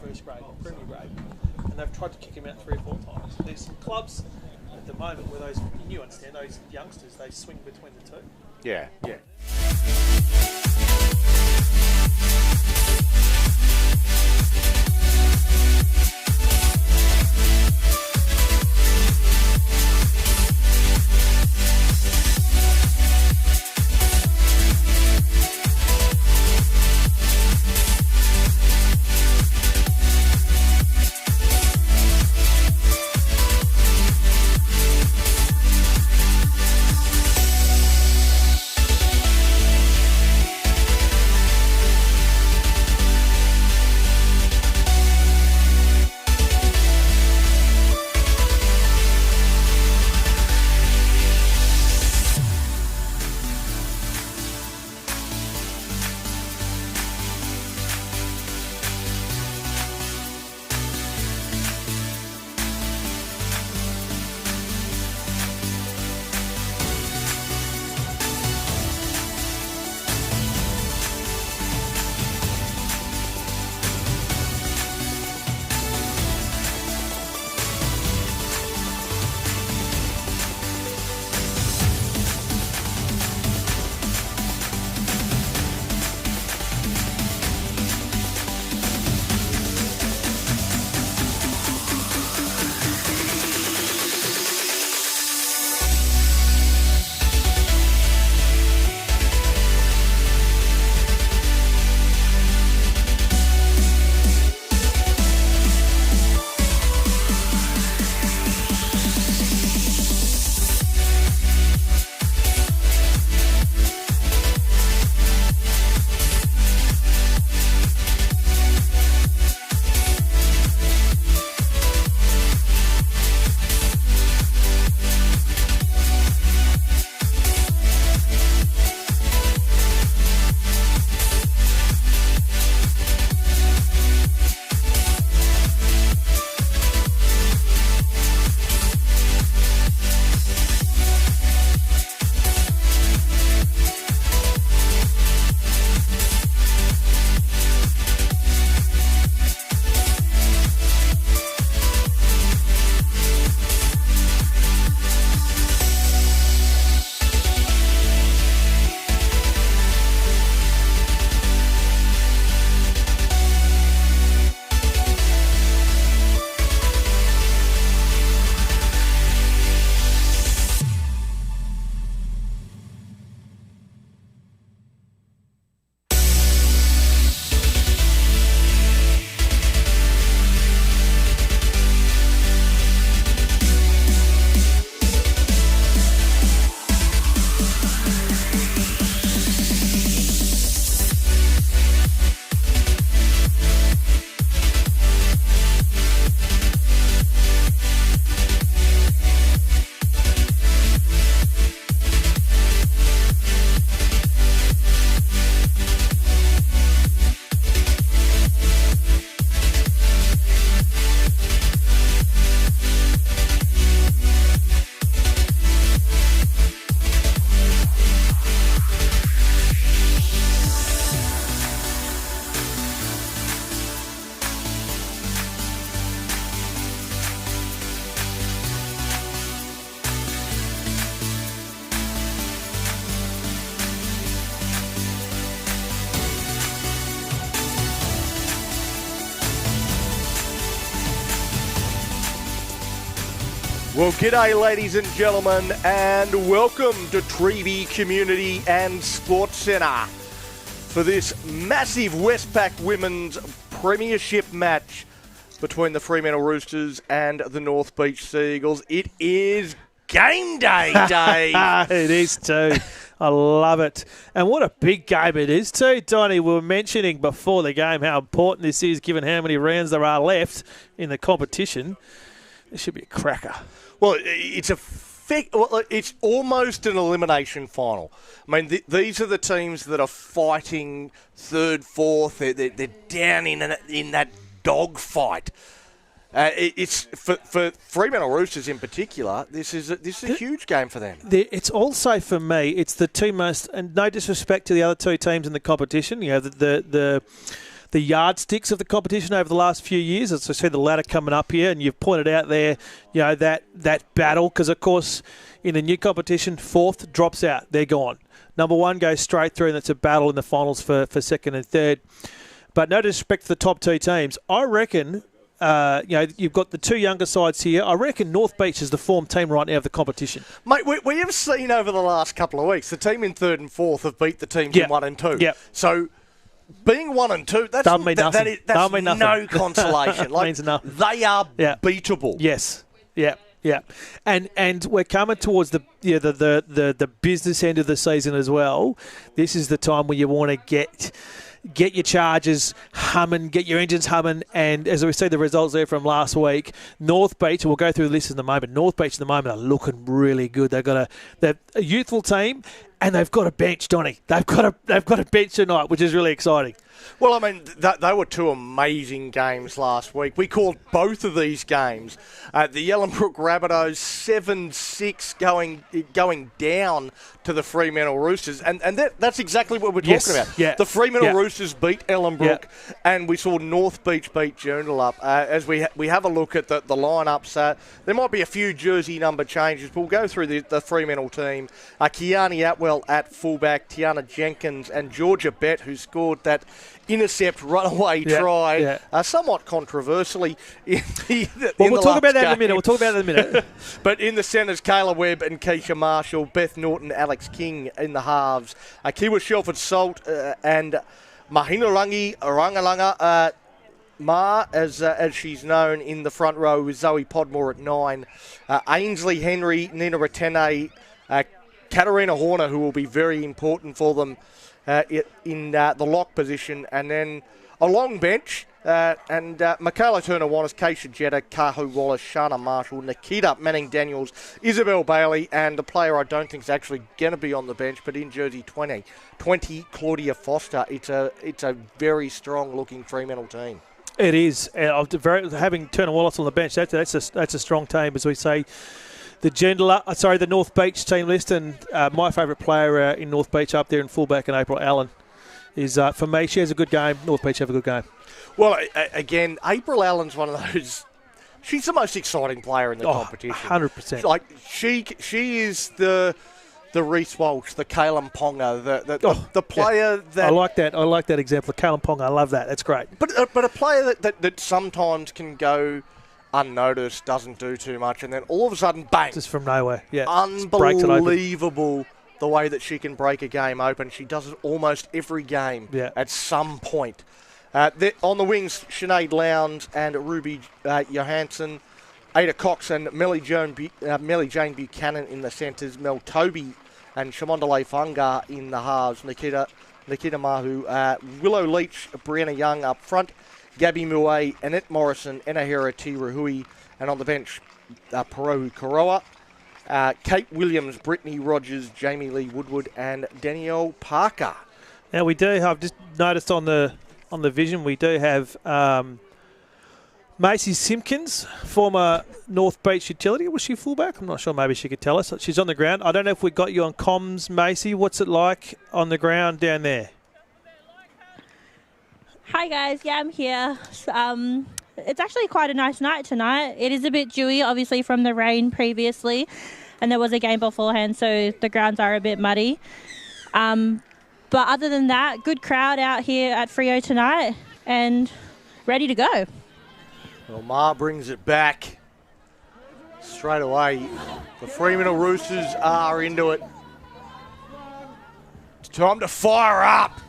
first grade or Premier grade, and they've tried to kick him out 3 or 4 times. There's some clubs at the moment where you understand, those youngsters, they swing between the two. Yeah. Well, g'day ladies and gentlemen, and welcome to Treeby Community and Sports Centre for this massive Westpac Women's Premiership match between the Fremantle Roosters and the North Beach Sea Eagles. It is game day, Dave. It is too. I love it. And what a big game it is too, Donnie. We were mentioning before the game how important this is given how many rounds there are left in the competition. This should be a cracker. Well, it's almost an elimination final. I mean, these are the teams that are fighting third, fourth. They're down in that dogfight. It's for Fremantle Roosters in particular. This is a huge game for them. It's also for me. It's the two most, and no disrespect to the other two teams in the competition. You know, the yardsticks of the competition over the last few years. As I see the ladder coming up here, and you've pointed out there, that battle, because of course in the new competition, 4th drops out, they're gone. Number 1 goes straight through, and it's a battle in the finals for 2nd and 3rd. But no disrespect to the top 2 teams, I reckon. You've got the 2 younger sides here. I reckon North Beach is the form team right now of the competition. Mate, we have seen over the last couple of weeks, the team in 3rd and 4th have beat the teams in 1 and 2. Yep. So being 1 and 2, that's no consolation. Like, means nothing. They are beatable. Yes. Yeah. Yeah, and we're coming towards the business end of the season as well. This is the time where you want to get your charges humming, get your engines humming, and as we see the results there from last week, North Beach, we'll go through the list in a moment, North Beach at the moment are looking really good. They're a youthful team, and they've got a bench, Donny. They've got a bench tonight, which is really exciting. Well, I mean, they were 2 amazing games last week. We called both of these games. The Ellenbrook Rabbitohs 7-6 going down to the Fremantle Roosters. And that's exactly what we're talking about. Yeah. The Fremantle Roosters beat Ellenbrook, and we saw North Beach beat Joondalup. As we have a look at the lineups, there might be a few jersey number changes. We'll go through the Fremantle team. Kiani Atwell at fullback, Tiana Jenkins and Georgia Bett, who scored that intercept runaway try, somewhat controversially. We'll talk about that in a minute. But in the centres, Kayla Webb and Keisha Marshall, Beth Norton, Alex King in the halves, Kiwa Shelford Salt and Mahinarangi Rangalanga Ma, as she's known, in the front row with Zoe Podmore at 9, Ainsley Henry, Nina Ratene, Katarina Horner, who will be very important for them in the lock position, and then a long bench, and Michaela Turner-Wallace, Keisha Jetta, Kahu Wallace, Shana Marshall, Nikita Manning-Daniels, Isabel Bailey, and the player I don't think is actually going to be on the bench, but in jersey 20, Claudia Foster. It's a very strong-looking Fremantle team. It is. Having Turner-Wallace on the bench, that's a strong team, as we say. The North Beach team list, and my favourite player in North Beach up there in fullback, and April Allen, is for me. She has a good game. North Beach have a good game. Well, again, April Allen's one of those. She's the most exciting player in the competition. 100%. Like she is the Reece Walsh, the Kalen Ponga, the player that I like that. I like that example, Kalen Ponga. I love that. That's great. But a player that sometimes can go unnoticed, doesn't do too much, and then all of a sudden, bang! Just from nowhere. Yeah, unbelievable the way that she can break a game open. She does it almost every game at some point. On the wings, Sinead Lowndes and Ruby Johansson, Ada Cox and Melly Jane Buchanan in the centres, Mel Toby and Shamondale Funga in the halves, Nikita Mahu, Willow Leach, Brianna Young up front, Gabby Mue, Annette Morrison, Enahera Tiruhui, and on the bench, Parohu Koroa, Kate Williams, Brittany Rogers, Jamie Lee Woodward, and Danielle Parker. Now we do have, just noticed on the vision, we do have Macy Simpkins, former North Beach utility. Was she fullback? I'm not sure. Maybe she could tell us. She's on the ground. I don't know if we got you on comms, Macy. What's it like on the ground down there? Hi guys, I'm here. It's actually quite a nice night tonight. It is a bit dewy, obviously, from the rain previously, and there was a game beforehand, so the grounds are a bit muddy. But other than that, good crowd out here at Freo tonight, and ready to go. Well, Ma brings it back straight away. The Fremantle Roosters are into it. It's time to fire up.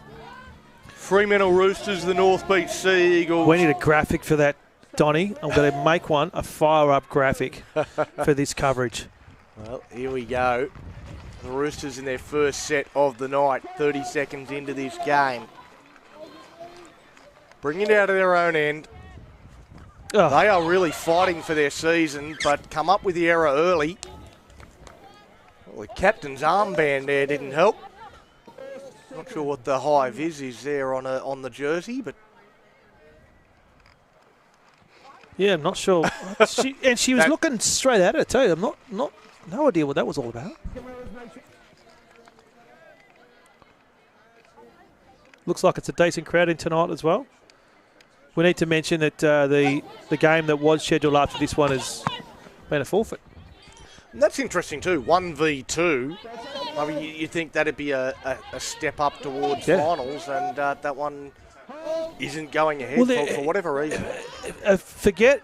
Fremantle Roosters, the North Beach Sea Eagles. We need a graphic for that, Donny. I'm going to make a fire-up graphic for this coverage. Well, here we go. The Roosters in their first set of the night, 30 seconds into this game. Bring it out of their own end. Oh. They are really fighting for their season, but come up with the error early. Well, the captain's armband there didn't help. Not sure what the high vis is there on the jersey, but yeah, I'm not sure. she was looking straight at it too. I'm not no idea what that was all about. Looks like it's a decent crowd in tonight as well. We need to mention that the game that was scheduled after this one has been a forfeit. And that's interesting too. 1v2. I mean, you think that'd be a step up towards finals, and that one isn't going ahead for whatever reason. Forget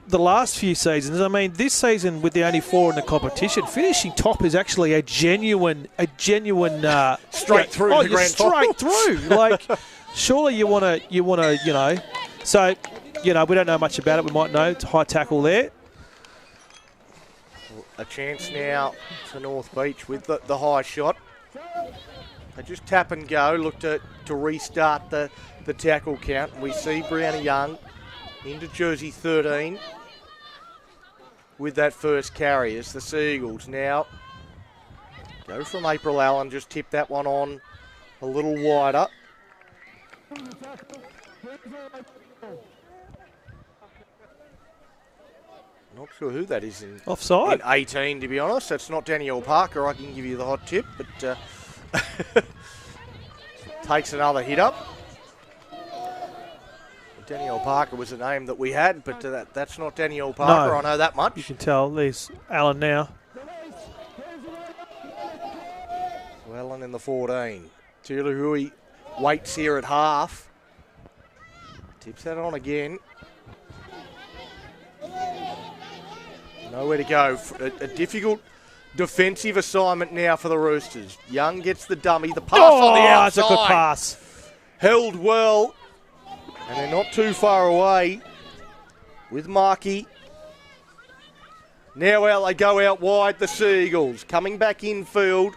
the last few seasons. I mean, this season with the only 4 in the competition, finishing top is actually a genuine straight through the grand straight through. Like, surely you want to, So, we don't know much about it. We might know. It's a high tackle there. A chance now for North Beach with the high shot. They just tap and go, look to restart the tackle count. We see Brianna Young into jersey 13 with that first carry as the Seagulls now go from April Allen, just tip that one on a little wider. Not sure who that is in offside. In 18, to be honest. That's not Danielle Parker. I can give you the hot tip, but takes another hit up. Danielle Parker was a name that we had, but that's not Danielle Parker. No. I know that much. You can tell there's Allen now. So Allen in the 14. Tulahui waits here at half. Tips that on again. Nowhere to go. A difficult defensive assignment now for the Roosters. Young gets the dummy. The pass on the outside. That's a good pass. Held well. And they're not too far away with Markey. Now they go out wide, the Seagulls. Coming back infield.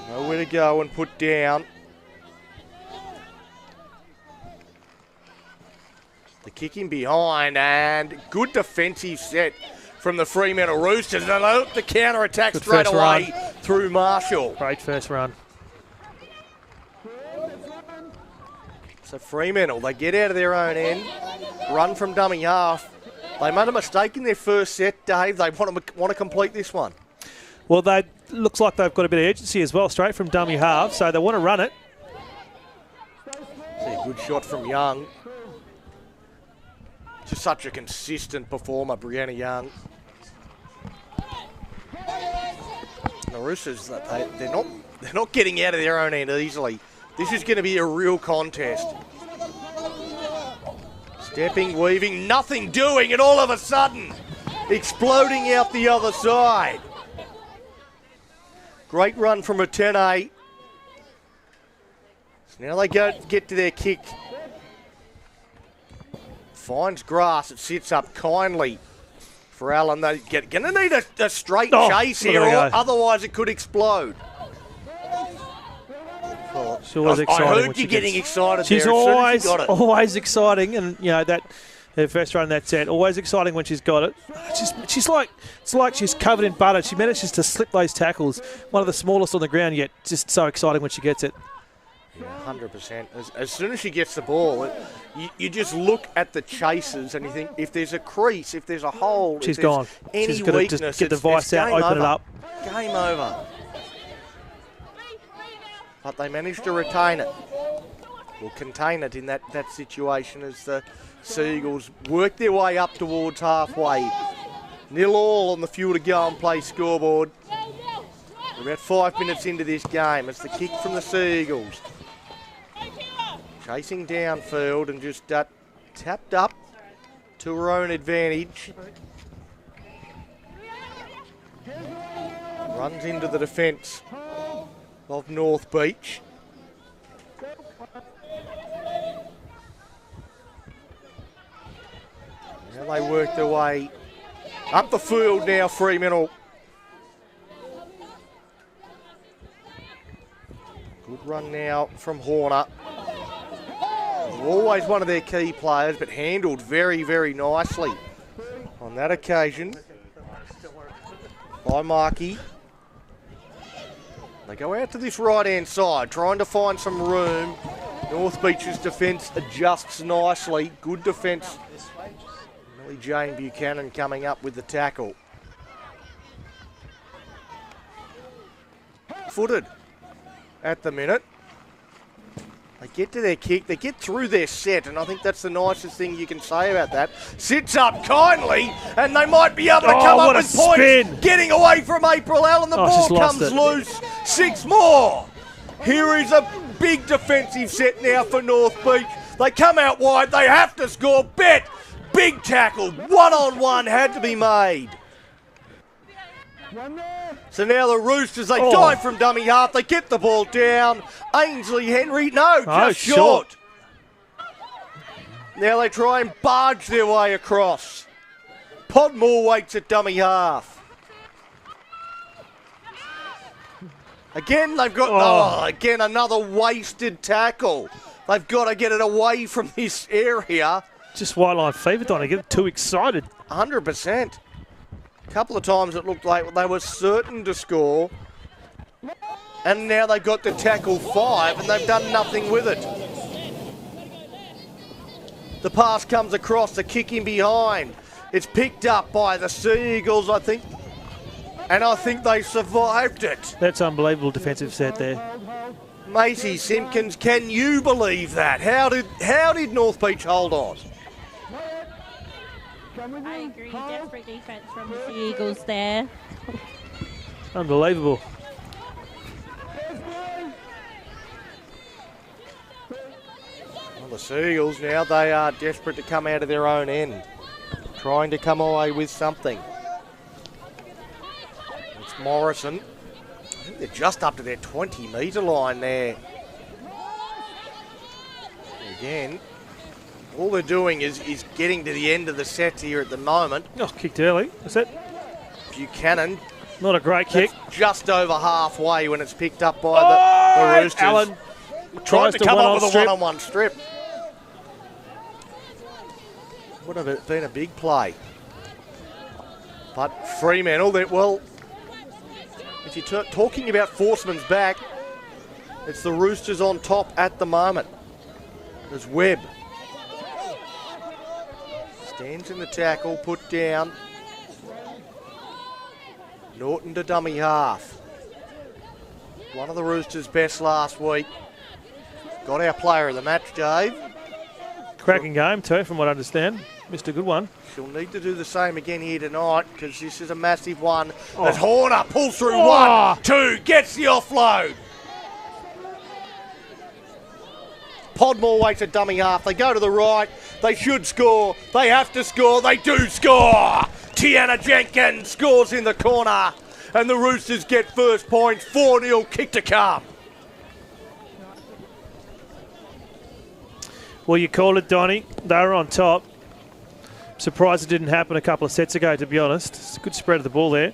Nowhere to go and put down. The kick in behind, and good defensive set from the Fremantle Roosters. And they look to counter-attack straight away through Marshall. Great first run. So Fremantle, they get out of their own end, run from dummy half. They made a mistake in their first set, Dave. They want to complete this one. Well, they looks like they've got a bit of urgency as well, straight from dummy half, so they want to run it. See a good shot from Young. Just such a consistent performer, Brianna Young. The Roosters, they're not getting out of their own end easily. This is going to be a real contest. Stepping, weaving, nothing doing, and all of a sudden, exploding out the other side. Great run from Atene. So now they get to their kick. Finds grass, it sits up kindly for Allen. They're going to need a straight chase here, or otherwise it could explode. She's always exciting. I heard you getting excited. She's there always exciting, and that her first run in that set, always exciting when she's got it. She's like she's covered in butter. She manages to slip those tackles. One of the smallest on the ground, yet just so exciting when she gets it. Yeah, 100%. As soon as she gets the ball, you just look at the chases and you think, if there's a crease, if there's a hole, she's if there's gone. Any she's got weakness, to just get the vice out, open it up. Game over. But they managed to retain it. Or contain it in that situation as the Seagulls work their way up towards halfway. 0-0 on the fuel to go and play scoreboard. We're about 5 minutes into this game. It's the kick from the Seagulls. Chasing downfield and just tapped up to her own advantage. Runs into the defence of North Beach. Now they work their way up the field now, Fremantle. Good run now from Horner. Always one of their key players, but handled very, very nicely on that occasion by Markey. They go out to this right-hand side, trying to find some room. North Beach's defence adjusts nicely. Good defence. Millie Jane Buchanan coming up with the tackle. Footed at the minute. They get to their kick, they get through their set, and I think that's the nicest thing you can say about that. Sits up kindly, and they might be able to come up with points. Getting away from April Allen, the ball comes loose. 6 more. Here is a big defensive set now for North Beach. They come out wide, they have to score. Bet, big tackle, one-on-one had to be made. So now the Roosters, they dive from dummy half, they get the ball down. Ainsley Henry, just short. Now they try and barge their way across. Podmore waits at dummy half. Again, they've got, again, another wasted tackle. They've got to get it away from this area. Just white line fever, Donny, get too excited. 100%. A couple of times it looked like they were certain to score, and now they've got to tackle 5 and they've done nothing with it. The pass comes across, the kick in behind. It's picked up by the Sea Eagles, I think, and I think they survived it. That's unbelievable defensive set there. Macy Simpkins, can you believe that? How did North Beach hold on? I agree. Desperate defense from the Sea Eagles there. Unbelievable. Well, the Sea Eagles now, they are desperate to come out of their own end. Trying to come away with something. It's Morrison. I think they're just up to their 20-metre line there. Again, all they're doing is getting to the end of the set here at the moment. Oh, kicked early. Is that? Buchanan. Not a great kick. Just over halfway when it's picked up by the Roosters. Allen tries to come up with a one-on-one strip. Would have been a big play. But Fremantle, well, if you're talking about Forceman's back, it's the Roosters on top at the moment. There's Webb. Stands in the tackle, put down. Norton to dummy half. One of the Roosters' best last week. Got our player of the match, Dave. Cracking game too, from what I understand. Missed a good one. She'll need to do the same again here tonight because this is a massive one. As Horner pulls through 1, 2, gets the offload. Podmore waits at dummy half. They go to the right. They should score. They have to score. They do score. Tiana Jenkins scores in the corner. And the Roosters get first points. 4-0 kick to come. Well, you called it, Donny. They were on top. Surprised it didn't happen a couple of sets ago, to be honest. It's a good spread of the ball there.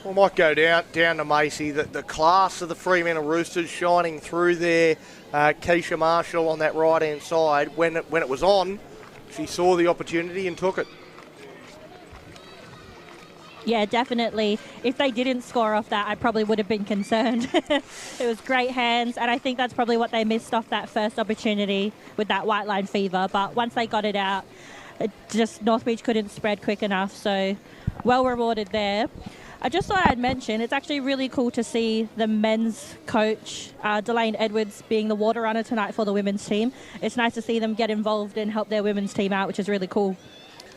We might go down to Macy. The class of the Fremantle Roosters shining through there. Keisha Marshall on that right-hand side. When it was on, she saw the opportunity and took it. Yeah, definitely. If they didn't score off that, I probably would have been concerned. It was great hands, and I think that's probably what they missed off that first opportunity with that white line fever. But once they got it out, North Beach couldn't spread quick enough, so well rewarded there. I just thought I'd mention, it's actually really cool to see the men's coach, Delane Edwards, being the water runner tonight for the women's team. It's nice to see them get involved and help their women's team out, which is really cool.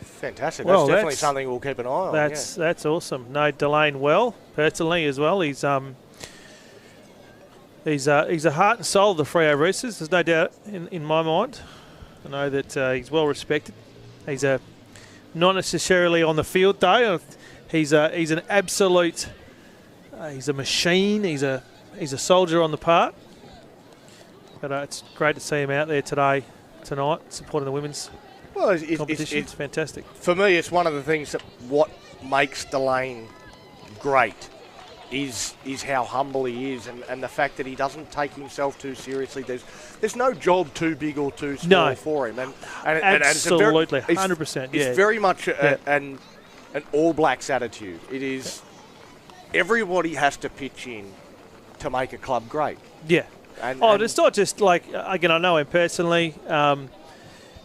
Fantastic. Well, that's definitely something we'll keep an eye on. That's awesome. No, Delane well, personally as well. He's a heart and soul of the Freo Roosters. There's no doubt in my mind. I know that he's well respected. He's not necessarily on the field though. He's an absolute. He's a machine. He's a soldier on the part. But it's great to see him out there tonight, supporting the women's competition. It's fantastic. For me, it's one of the things that what makes Delane great is how humble he is, and the fact that he doesn't take himself too seriously. There's no job too big or too small for him, and absolutely 100%. Yeah, it's very much an All Blacks attitude. It is everybody has to pitch in to make a club great. Yeah. It's not just like, again, I know him personally.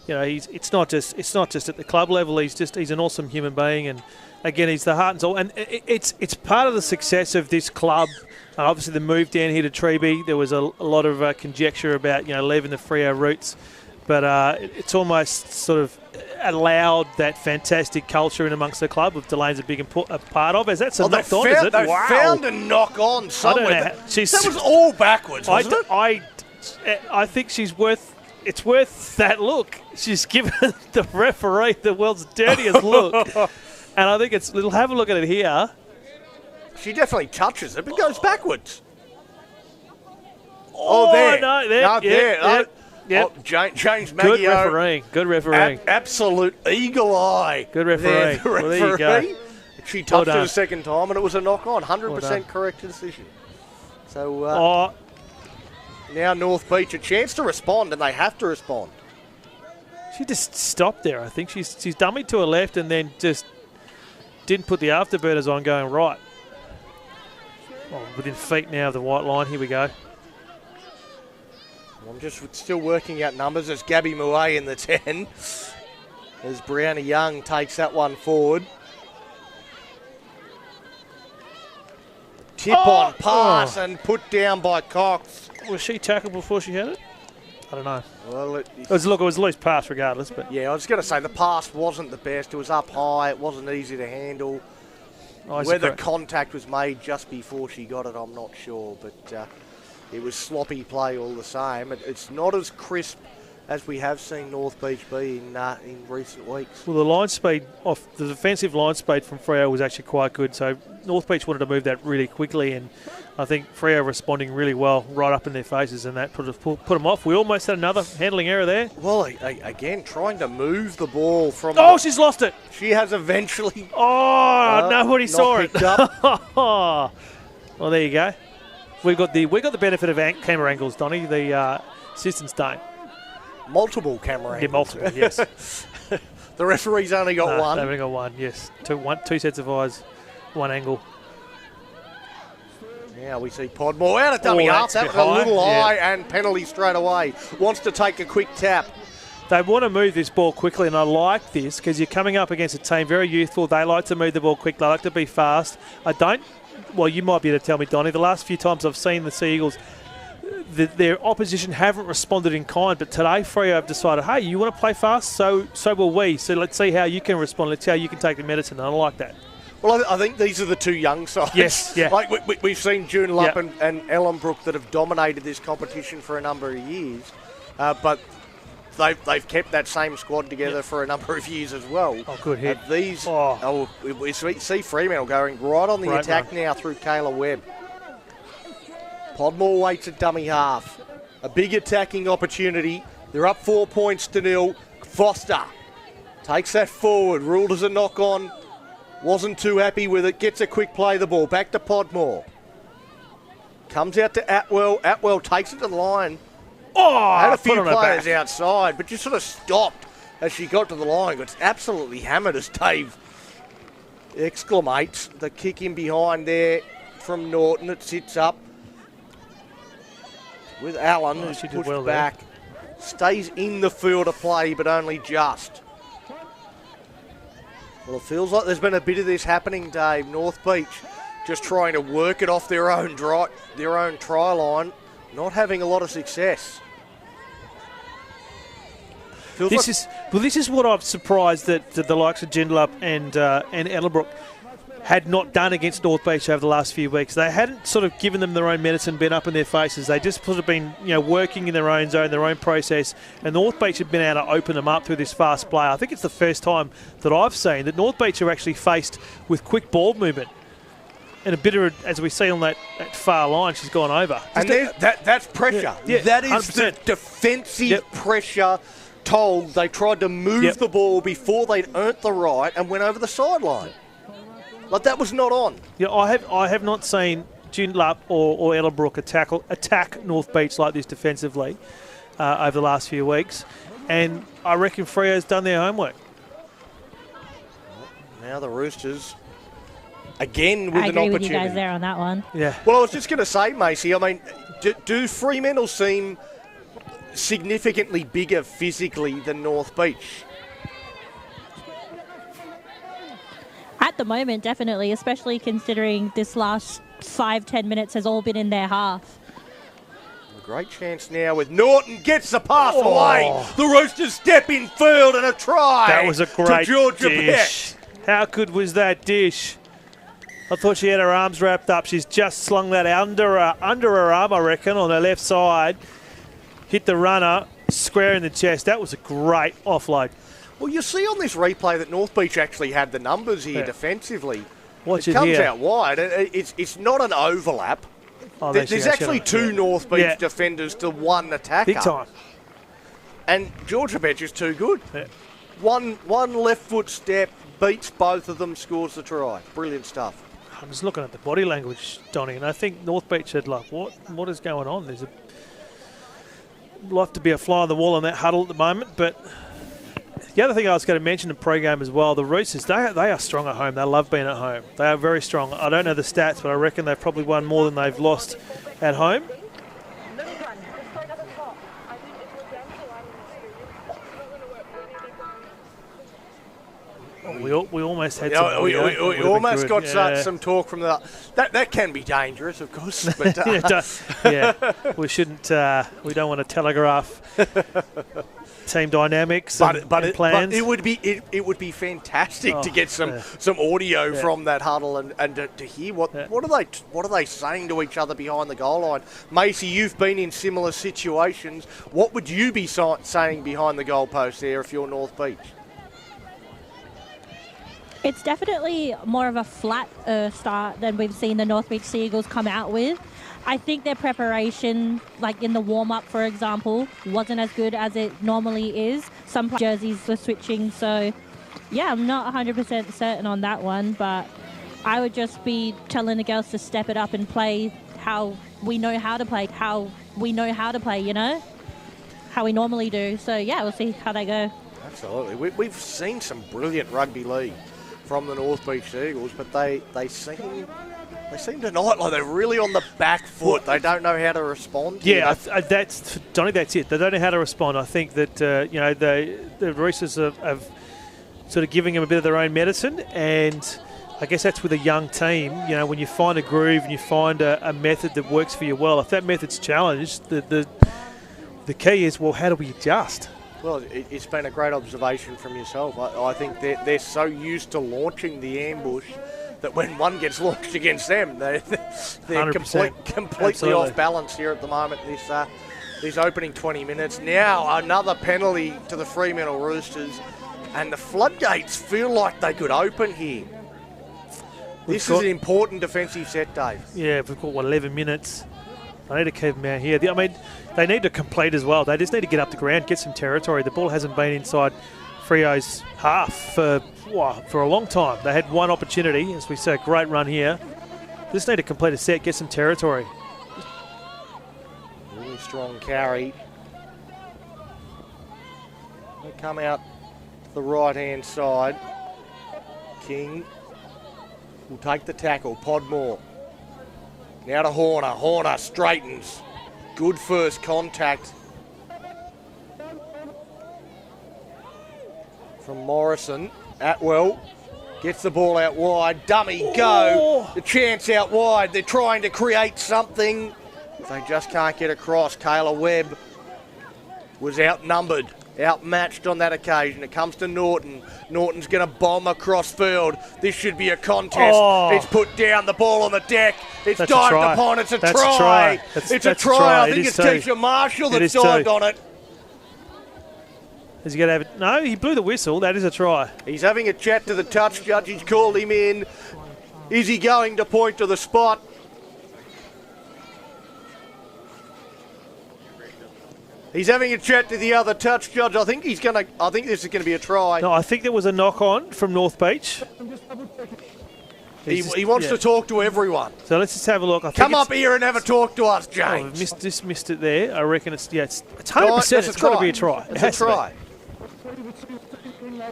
It's not just at the club level. He's an awesome human being, and again, he's the heart and soul. And it's part of the success of this club Obviously, the move down here to Treeby, there was a lot of conjecture about leaving the Freo roots, but it's almost sort of allowed that fantastic culture in amongst the club, with Delane's a big part of. Is that some knocked on? Is it? They Wow. found a knock on somewhere. That was all backwards, wasn't it? I think she's worth. It's worth that look. She's given the referee the world's dirtiest look, and I think it'll have a look at it here. She definitely touches it, but goes backwards. There. No, there. Yep. James Maggio. Good refereeing. Absolute eagle eye. Good refereeing. The Well, there you go. She touched it a second time, and it was a knock on. 100% correct decision. So now North Beach a chance to respond, and they have to respond. She just stopped there. I think she's dummied to her left and then just didn't put the afterburners on going right. Well, within feet now of the white line. Here we go. I'm just still working out numbers as Gabby Mouet in the 10. As Brianna Young takes that one forward. Tip on pass and put down by Cox. Was she tackled before she had it? I don't know. Well, It was a loose pass regardless. But yeah, I was going to say the pass wasn't the best. It was up high. It wasn't easy to handle. Whether contact was made just before she got it, I'm not sure. But it was sloppy play all the same. It's not as crisp as we have seen North Beach be in recent weeks. Well, the defensive line speed from Freo was actually quite good. So North Beach wanted to move that really quickly, and I think Freo responding really well right up in their faces, and that put them off. We almost had another handling error there. Well, again, trying to move the ball from... Oh, she's lost it. She has eventually... Nobody saw it. Up. Well, there you go. We got the benefit of camera angles, Donnie. The assistants don't. Multiple camera angles. Yeah, multiple, yes. The referee's only got one. They've only got one, yes. Two sets of eyes, one angle. Now we see Podmore out of dummy half. That was a little high and penalty straight away. Wants to take a quick tap. They want to move this ball quickly, and I like this because you're coming up against a team very youthful. They like to move the ball quick. They like to be fast. Well, you might be able to tell me, Donnie, the last few times I've seen the Sea Eagles, their opposition haven't responded in kind, but today Freo have decided, hey, you want to play fast? So will we. So let's see how you can respond. Let's see how you can take the medicine, and I like that. Well, I think these are the two young sides. Yes, yeah. Like we've seen Joondalup and Ellenbrook that have dominated this competition for a number of years, but they've kept that same squad together for a number of years as well. Oh, good hit. We see Fremantle going right on the attack now through Kayla Webb. Podmore waits at dummy half. A big attacking opportunity. They're up 4 points to 0. Foster takes that forward. Ruled as a knock on. Wasn't too happy with it. Gets a quick play the ball. Back to Podmore. Comes out to Atwell. Atwell takes it to the line. Had a few players outside, but just sort of stopped as she got to the line. Got absolutely hammered as Dave exclamates. The kick in behind there from Norton. It sits up with Allen, who's pushed back. Stays in the field of play, but only just. Well, it feels like there's been a bit of this happening, Dave. North Beach just trying to work it off their own try line, not having a lot of success. This is what I'm surprised that the likes of Joondalup and Ellenbrook had not done against North Beach over the last few weeks. They hadn't sort of given them their own medicine, been up in their faces. They just sort of been working in their own zone, their own process, and North Beach have been able to open them up through this fast play. I think it's the first time that I've seen that North Beach are actually faced with quick ball movement. And a bit of, as we see on that far line, she's gone over. And that's pressure. Yeah, that is 100%. the defensive pressure told. They tried to move the ball before they'd earned the right and went over the sideline. Like, that was not on. Yeah, I have not seen Joondalup or Ellenbrook attack North Beach like this defensively over the last few weeks. And I reckon Freo's done their homework. Now the Roosters, again with an opportunity. I agree with you guys there on that one. Yeah. Well, I was just going to say, Macy, I mean, do Fremantle seem significantly bigger physically than North Beach? At the moment, definitely, especially considering this last 5-10 minutes has all been in their half. A great chance now with Norton gets the pass away. The Roosters step in field and a try. That was a great to Georgia dish. How good was that dish? I thought she had her arms wrapped up. She's just slung that under her arm, I reckon, on her left side. Hit the runner square in the chest. That was a great offload. Well, you see on this replay that North Beach actually had the numbers here defensively. Watch it it comes here. out wide. It's not an overlap. Oh, There's actually two North Beach defenders to one attacker. Big time. And Georgia Beach is too good. Yeah. One left foot step, beats both of them, scores the try. Brilliant stuff. I'm just looking at the body language, Donny, and I think North Beach said, like, what is going on? There's like to be a fly on the wall in that huddle at the moment, but the other thing I was going to mention in the pre-game as well, the Roosters, they are strong at home. They love being at home. They are very strong. I don't know the stats, but I reckon they've probably won more than they've lost at home. We almost had some. We almost got some talk from the. That can be dangerous, of course. But we shouldn't. We don't want to telegraph team dynamics and plans. But it would be fantastic to get some audio from that huddle and to hear what are they saying to each other behind the goal line. Macy, you've been in similar situations. What would you be saying behind the goalpost there if you're North Beach? It's definitely more of a flat start than we've seen the North Beach Sea Eagles come out with. I think their preparation, like in the warm-up, for example, wasn't as good as it normally is. Some jerseys were switching, so yeah, I'm not 100% certain on that one, but I would just be telling the girls to step it up and play how we know how to play, you know, how we normally do. So yeah, we'll see how they go. Absolutely. We've seen some brilliant rugby league from the North Beach Eagles, but they seem tonight like they're really on the back foot. They don't know how to respond. Yeah, that's Donny. That's it. They don't know how to respond. I think that the Roosters have sort of giving them a bit of their own medicine, and I guess that's with a young team. You know, when you find a groove and you find a method that works for you well, if that method's challenged, the key is, well, how do we adjust? Well, it's been a great observation from yourself. I think they're so used to launching the ambush that when one gets launched against them, they're completely off balance here at the moment, this opening 20 minutes. Now another penalty to the Fremantle Roosters, and the floodgates feel like they could open here. This is an important defensive set, Dave. Yeah, we've got, 11 minutes. I need to keep them out here. I mean, they need to complete as well. They just need to get up the ground, get some territory. The ball hasn't been inside Freo's half for a long time. They had one opportunity, as we say, great run here. They just need to complete a set, get some territory. Really strong carry. They come out to the right-hand side. King will take the tackle. Podmore. Now to Horner. Horner straightens. Good first contact from Morrison. Atwell gets the ball out wide. Dummy go. The chance out wide. They're trying to create something. They just can't get across. Kayla Webb was outnumbered, outmatched on that occasion. It comes to Norton. Norton's going to bomb across field. This should be a contest. It's put down, the ball on the deck. It's dived upon. It's a try. It's a try. I think it's Keisha Marshall that's dived on it. Is he going to have it? No, he blew the whistle. That is a try. He's having a chat to the touch judge. He's called him in. Is he going to point to the spot? He's having a chat to the other touch judge. I think this is going to be a try. No, I think there was a knock on from North Beach. He wants to talk to everyone. So let's just have a look. Come up here and have a talk to us, James. We've missed it there. I reckon it's 100%. It's got to be a try. It's a try.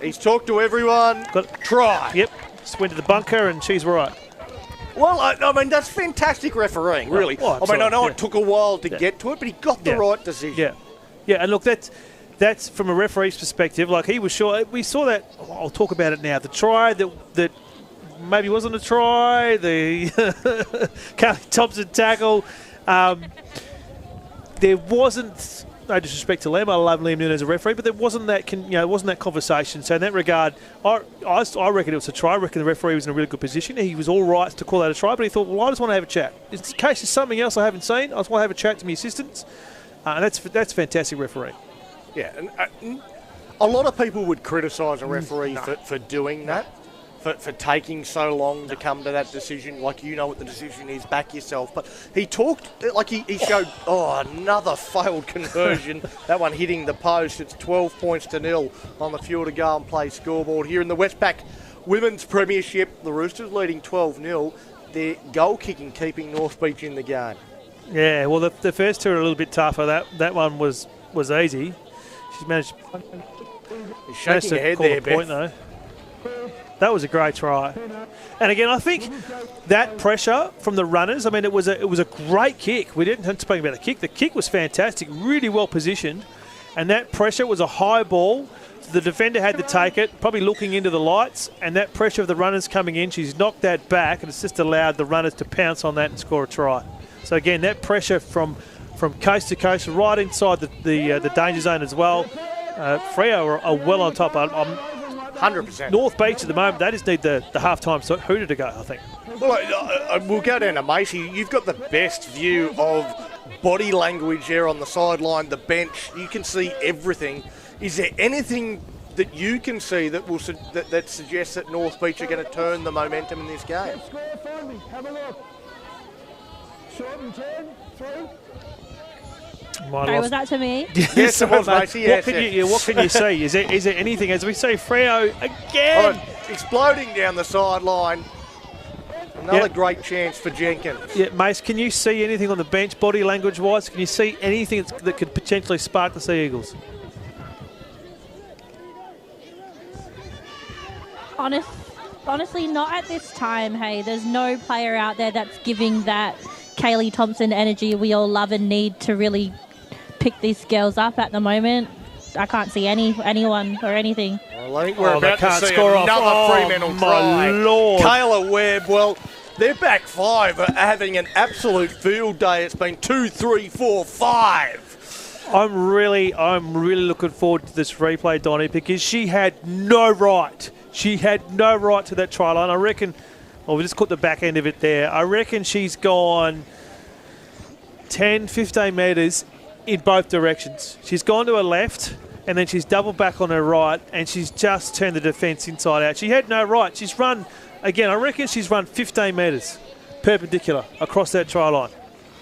He's talked to everyone. Try. Yep. Just went to the bunker and she's right. Well, I mean, that's fantastic refereeing, really. Oh, I mean, I know it took a while to get to it, but he got the right decision. Yeah, and look, that's from a referee's perspective. Like, he was sure. We saw that. I'll talk about it now. The try that maybe wasn't a try. The Carly Thompson tackle. There wasn't, no disrespect to Liam, I love Liam Noonan as a referee, but there wasn't that, wasn't that conversation. So in that regard, I reckon it was a try. I reckon the referee was in a really good position. He was all right to call that a try, but he thought, well, I just want to have a chat. In case there's something else I haven't seen, I just want to have a chat to my assistants. And that's fantastic referee. Yeah, and a lot of people would criticise a referee for doing that. For taking so long to come to that decision, like you know what the decision is, back yourself. But he talked, like he showed, another failed conversion. That one hitting the post. It's 12 points to 0 on the fuel to go and play scoreboard here in the Westpac Women's Premiership. The Roosters leading 12-0. Their goal kicking keeping North Beach in the game. Yeah, well the first two are a little bit tougher. That one was easy. She's managed. He's shaking your head there, point, though. That was a great try. And again, I think that pressure from the runners, I mean, it was a great kick. We didn't speak about the kick. The kick was fantastic, really well positioned. And that pressure was a high ball. The defender had to take it, probably looking into the lights. And that pressure of the runners coming in, she's knocked that back, and it's just allowed the runners to pounce on that and score a try. So again, that pressure from coast to coast, right inside the danger zone as well. Freo are well on top. I'm 100%. North Beach at the moment, they just need the half-time hooter to go, I think. Well, we'll go down to Macy. You've got the best view of body language there on the sideline, the bench. You can see everything. Is there anything that you can see that will that suggests that North Beach are going to turn the momentum in this game? Have a look. Short and turn, through. Sorry, was that to me? Yes, it was, Macy. Yes, what can you see? Is there anything, as we see Freo again? Exploding down the sideline. Another great chance for Jenkins. Yeah, Mace, can you see anything on the bench, body language-wise? Can you see anything that could potentially spark the Sea Eagles? Honestly, not at this time, hey. There's no player out there that's giving that Kaylee Thompson energy we all love and need to really pick these girls up at the moment. I can't see anyone or anything. Well, I think we're about to see another Fremantle try. Lord. Kayla Webb, well, their back five are having an absolute field day. It's been 2, 3, 4, 5. I'm really looking forward to this replay, Donnie, because she had no right. She had no right to that try line. I reckon, we just caught the back end of it there. I reckon she's gone 10, 15 metres in both directions. She's gone to her left, and then she's doubled back on her right, and she's just turned the defence inside out. She had no right. She's run, again, I reckon she's run 15 metres perpendicular across that try line.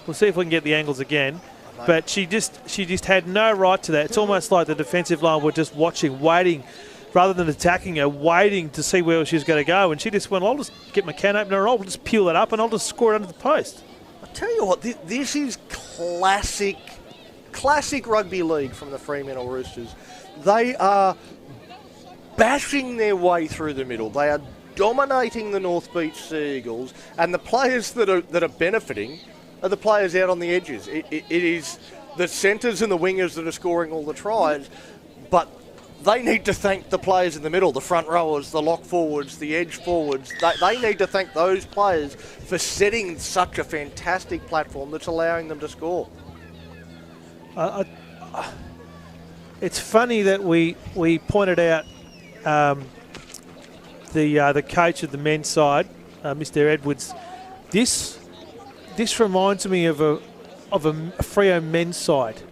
We'll see if we can get the angles again. But she just had no right to that. It's almost like the defensive line were just watching, waiting, rather than attacking her, waiting to see where she was going to go. And she just went, I'll just get my can opener, I'll just peel it up, and I'll just score it under the post. I'll tell you what, this is classic rugby league from the Fremantle Roosters. They are bashing their way through the middle. They are dominating the North Beach Sea Eagles, and the players that are benefiting are the players out on the edges. It is the centres and the wingers that are scoring all the tries, but they need to thank the players in the middle, the front rowers, the lock forwards, the edge forwards. They need to thank those players for setting such a fantastic platform that's allowing them to score. It's funny that we pointed out the coach of the men's side, Mr. Edwards. This reminds me of a Freo men's side,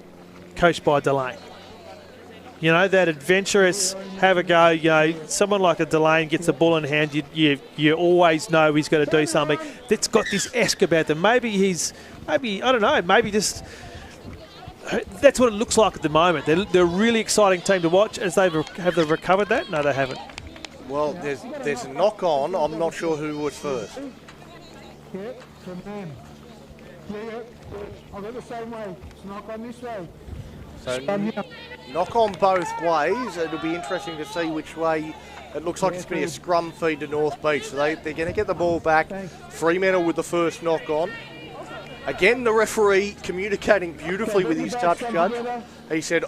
coached by Delane. You know, that adventurous, have a go. You know, someone like a Delane gets the ball in hand, you always know he's going to do something. That's got this esque about them. Maybe I don't know, maybe just. That's what it looks like at the moment. They're a really exciting team to watch. Have they recovered that? No, they haven't. Well, there's a knock on. I'm not sure who was first. I'll go the same way. It's knock on this way. So knock on both ways. It'll be interesting to see which way. It looks like it's going to be a scrum feed to North Beach. So they're going to get the ball back. Fremantle with the first knock on. Again, the referee communicating beautifully with his touch judge. He said,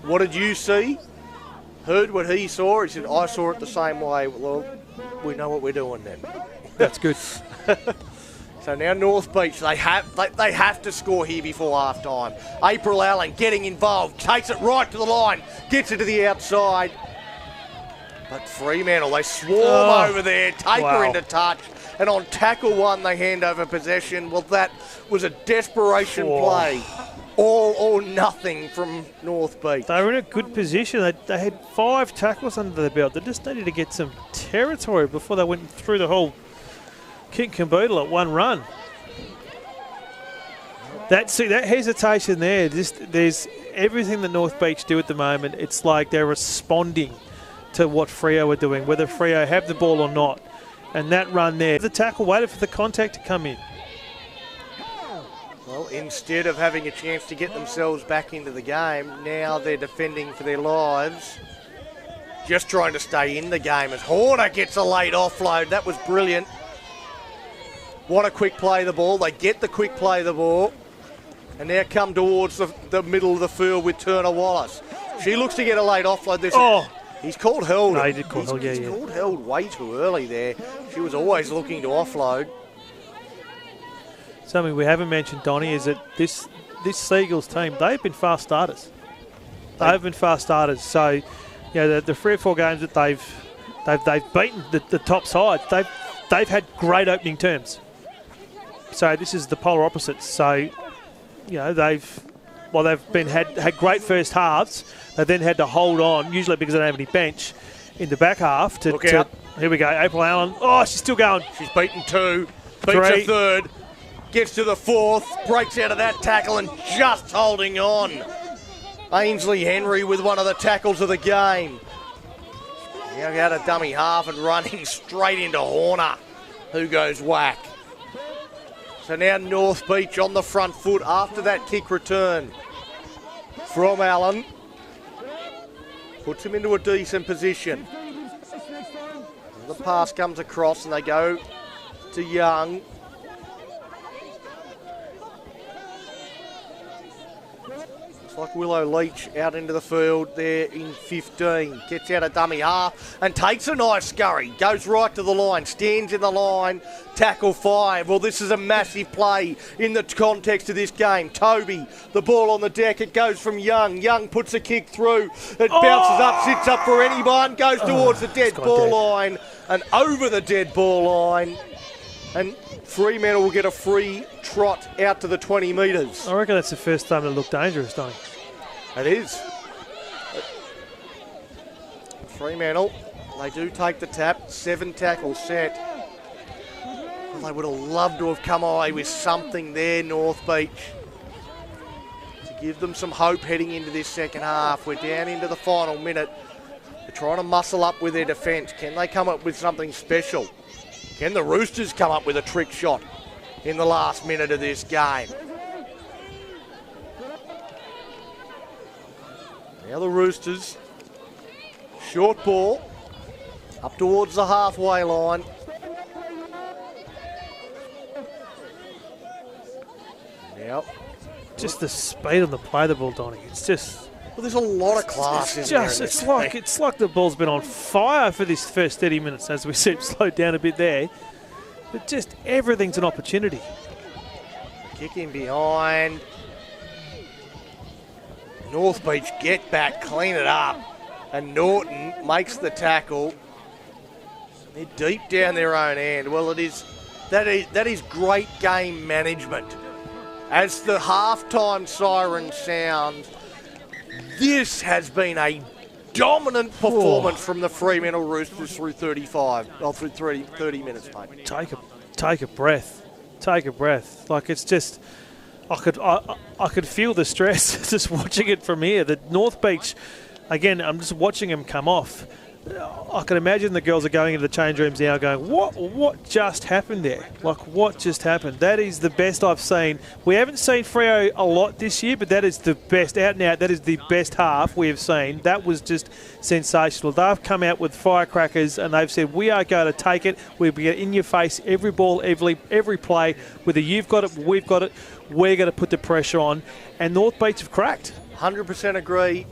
what did you see? Heard what he saw. He said, I saw it the same way. Well, we know what we're doing then. That's good. So now North Beach, they have to score here before half time. April Allen getting involved, takes it right to the line, gets it to the outside. But Fremantle, they swarm over there, take her into touch, and on tackle one, they hand over possession. Well, that was a desperation play. All or nothing from North Beach. They were in a good position. They had 5 tackles under their belt. They just needed to get some territory before they went through the whole kit and caboodle at one run. That hesitation there, there's everything that North Beach do at the moment. It's like they're responding to what Freo are doing, whether Freo have the ball or not. And that run there, the tackle waited for the contact to come in. Well, instead of having a chance to get themselves back into the game, now they're defending for their lives. Just trying to stay in the game as Horner gets a late offload. That was brilliant. What a quick play of the ball. They get the quick play of the ball. And now come towards the middle of the field with Turner Wallace. She looks to get a late offload. He's called held. No, he did call held, He's called held way too early there. She was always looking to offload. Something we haven't mentioned, Donnie, is that this Seagulls team, they've been fast starters. They've been fast starters. So, you know, the 3 or 4 games that they've beaten the top sides, they've had great opening terms. So this is the polar opposite. So, you know, they've had great first halves. They then had to hold on, usually because they don't have any bench, in the back half. Here we go, April Allen. Oh, she's still going. She's beaten 2, beats 3. a 3rd. Gets to the 4th, breaks out of that tackle and just holding on. Ainsley Henry with one of the tackles of the game. Now out of dummy half and running straight into Horner, who goes whack. So now North Beach on the front foot after that kick return from Allen. Puts him into a decent position. The pass comes across and they go to Young. Like Willow Leach out into the field there in 15. Gets out a dummy half and takes a nice scurry. Goes right to the line. Stands in the line. Tackle 5. Well, this is a massive play in the context of this game. Toby, the ball on the deck. It goes from Young. Young puts a kick through. It bounces up, sits up for anyone. Goes towards the dead ball line and over the dead ball line. And Fremantle will get a free trot out to the 20 metres. I reckon that's the first time it looked dangerous, don't it? It is. Fremantle, they do take the tap. 7 tackles set. Well, they would have loved to have come away with something there, North Beach, to give them some hope heading into this second half. We're down into the final minute. They're trying to muscle up with their defence. Can they come up with something special? Can the Roosters come up with a trick shot in the last minute of this game? Now the Roosters, short ball, up towards the halfway line. Now, just the speed on the play of the ball, Donnie. It's just... Well, there's a lot of class in there. It's like the ball's been on fire for this first 30 minutes, as we said, slowed down a bit there. But just everything's an opportunity. Kick in behind. North Beach get back, clean it up. And Norton makes the tackle. They're deep down their own end. Well, that is great game management. As the halftime siren sounds, this has been a dominant performance from the Fremantle Roosters through 30 minutes, mate. Take a breath. Take a breath. Like, it's just, I could feel the stress just watching it from here. The North Beach, again, I'm just watching them come off. I can imagine the girls are going into the change rooms now going, what just happened there? Like, what just happened? That is the best I've seen. We haven't seen Freo a lot this year, but that is the best, out and out, that is the best half we have seen. That was just sensational. They've come out with firecrackers and they've said, we are going to take it. We'll be in your face every ball, every play. Whether you've got it, we've got it, we're going to put the pressure on. And North Beach have cracked. 100% agree.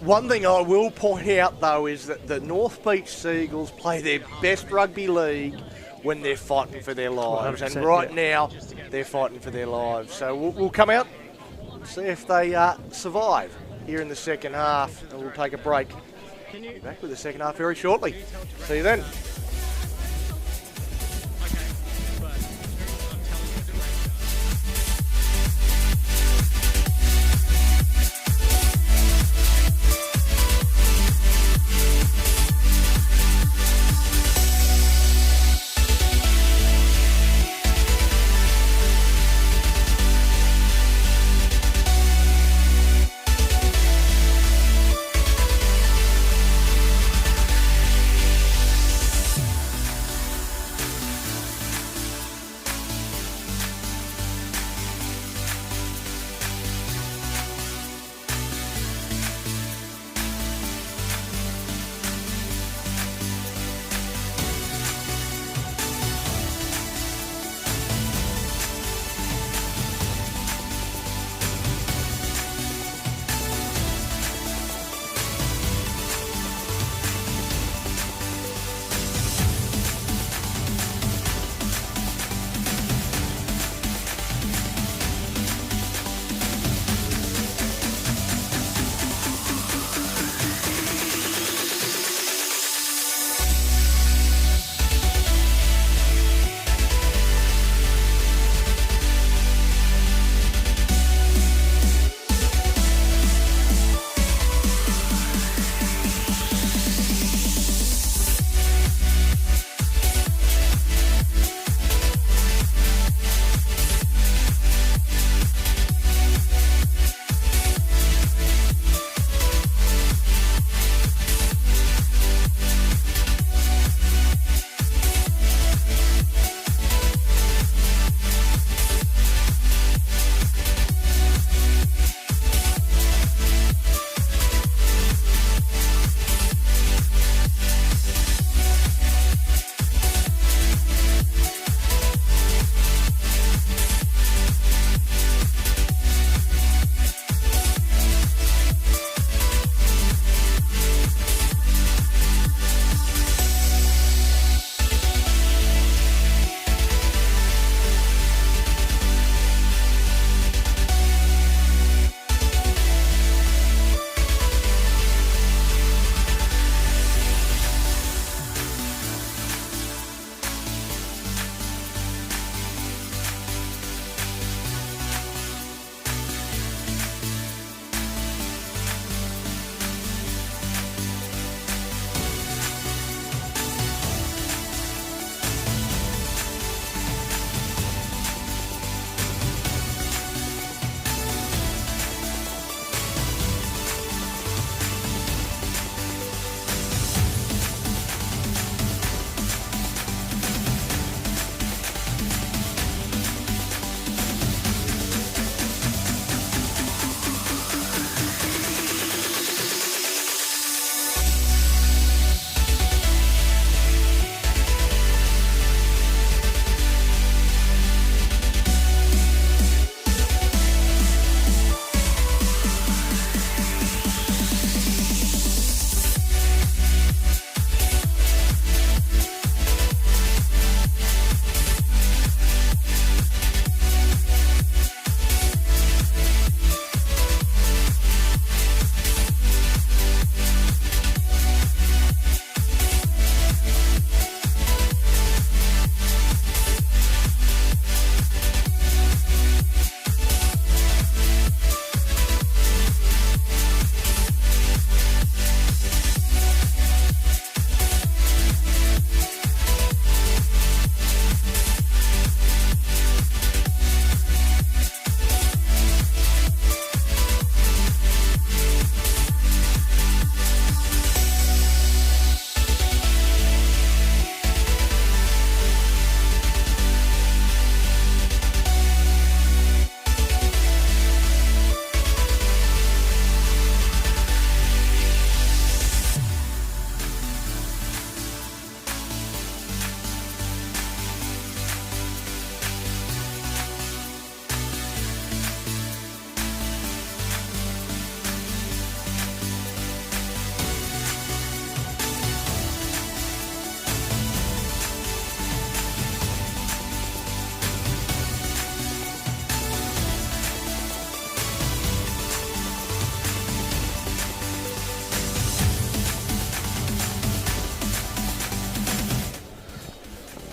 One thing I will point out, though, is that the North Beach Seagulls play their best rugby league when they're fighting for their lives. And 100%, right yeah. now, they're fighting for their lives. So we'll come out, see if they survive here in the second half. And we'll take a break. Be back with the second half very shortly. See you then.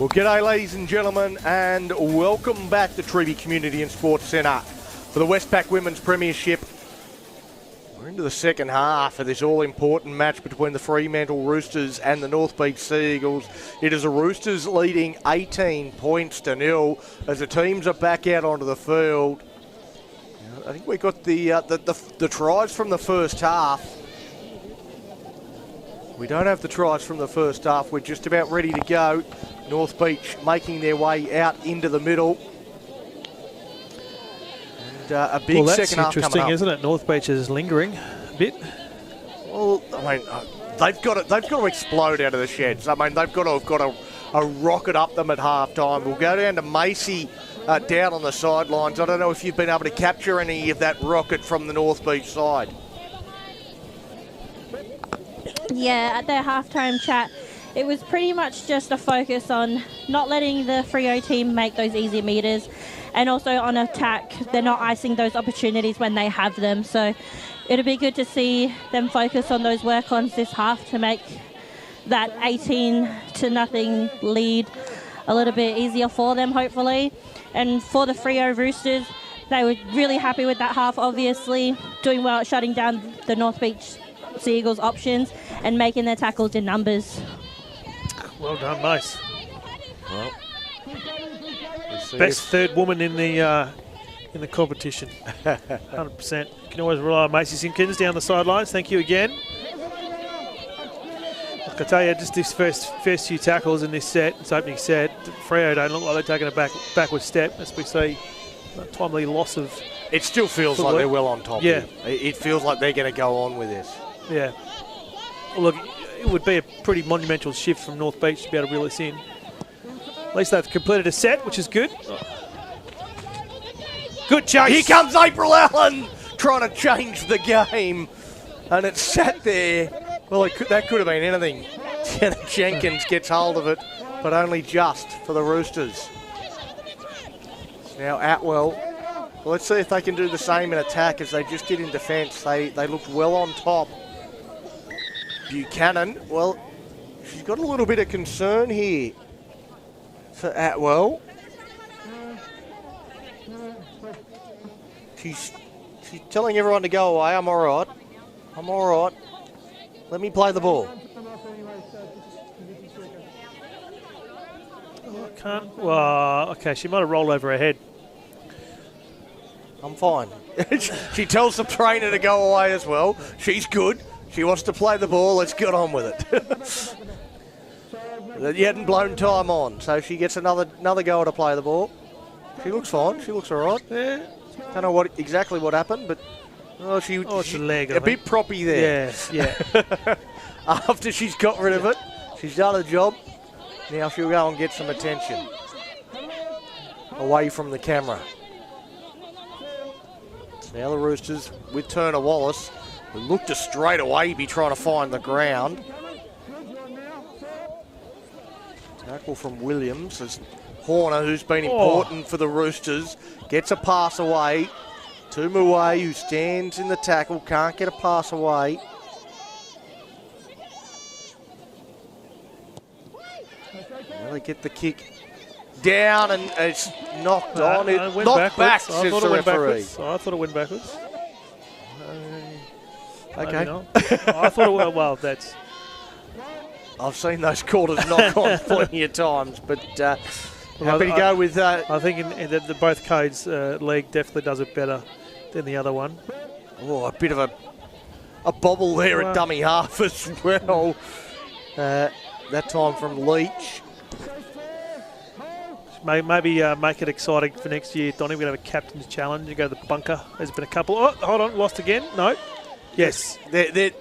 Well, g'day, ladies and gentlemen, and welcome back to Treeby Community and Sports Centre for the Westpac Women's Premiership. We're into the second half of this all-important match between the Fremantle Roosters and the North Beach Sea Eagles. It is the Roosters leading 18 points to nil as the teams are back out onto the field. I think we got the tries from the first half. We don't have the tries from the first half. We're just about ready to go. North Beach making their way out into the middle. And a big second half coming up. That's interesting, isn't it? North Beach is lingering a bit. Well, I mean, they've got to explode out of the sheds. I mean, they've got to have got a rocket up them at half time. We'll go down to Macy down on the sidelines. I don't know if you've been able to capture any of that rocket from the North Beach side. Yeah, at their halftime chat, it was pretty much just a focus on not letting the Freo team make those easy meters, and also on attack, they're not icing those opportunities when they have them. So it'll be good to see them focus on those work-ons this half to make that 18-0 lead a little bit easier for them, hopefully. And for the Freo Roosters, they were really happy with that half, obviously, doing well at shutting down the North Beach Sea Eagles options and making their tackles in numbers. Well done, Mace. Well, best third woman in the competition. 100%. You can always rely on Macy Simpkins down the sidelines. Thank you again. Look, I tell you, just this first few tackles in this opening set, Freo don't look like they're taking a backward step, as we see a timely loss of. It still feels like they're well on top. Yeah, it feels like they're going to go on with this. Yeah. Well, look, it would be a pretty monumental shift from North Beach to be able to reel this in. At least they've completed a set, which is good. Good chase. Here comes April Allen trying to change the game. And it's sat there. Well, that could have been anything. Jenkins gets hold of it, but only just for the Roosters. Now Atwell. Well, let's see if they can do the same in attack as they just did in defence. They looked well on top. Buchanan, well, she's got a little bit of concern here for Atwell. She's telling everyone to go away. I'm all right. I'm all right. Let me play the ball. Oh, I can't. Well, okay, she might have rolled over her head. I'm fine. She tells the trainer to go away as well. She's good. She wants to play the ball. Let's get on with it. You hadn't blown time on, so she gets another go to play the ball. She looks fine. She looks all right. Yeah. Don't know exactly what happened, but it's a leg. A bit proppy there. Yeah. After she's got rid of it, she's done her job. Now she'll go and get some attention away from the camera. Now the Roosters with Turner Wallace, who looked to straight away be trying to find the ground. Tackle from Williams as Horner, who's been important for the Roosters, gets a pass away to Muay, who stands in the tackle, can't get a pass away. Well, they get the kick down and it's knocked on. It knocked back, says the referee. I thought it went backwards. Okay. I thought it went well. That's. I've seen those quarters knock on plenty of times, but happy to go with. I think in the both codes, leg definitely does it better than the other one. Oh, a bit of a bobble there at dummy half as well. That time from Leach. Maybe make it exciting for next year. Donnie, we're going to have a captain's challenge. You go to the bunker. There's been a couple. Oh, hold on. Lost again. No. Yes. They're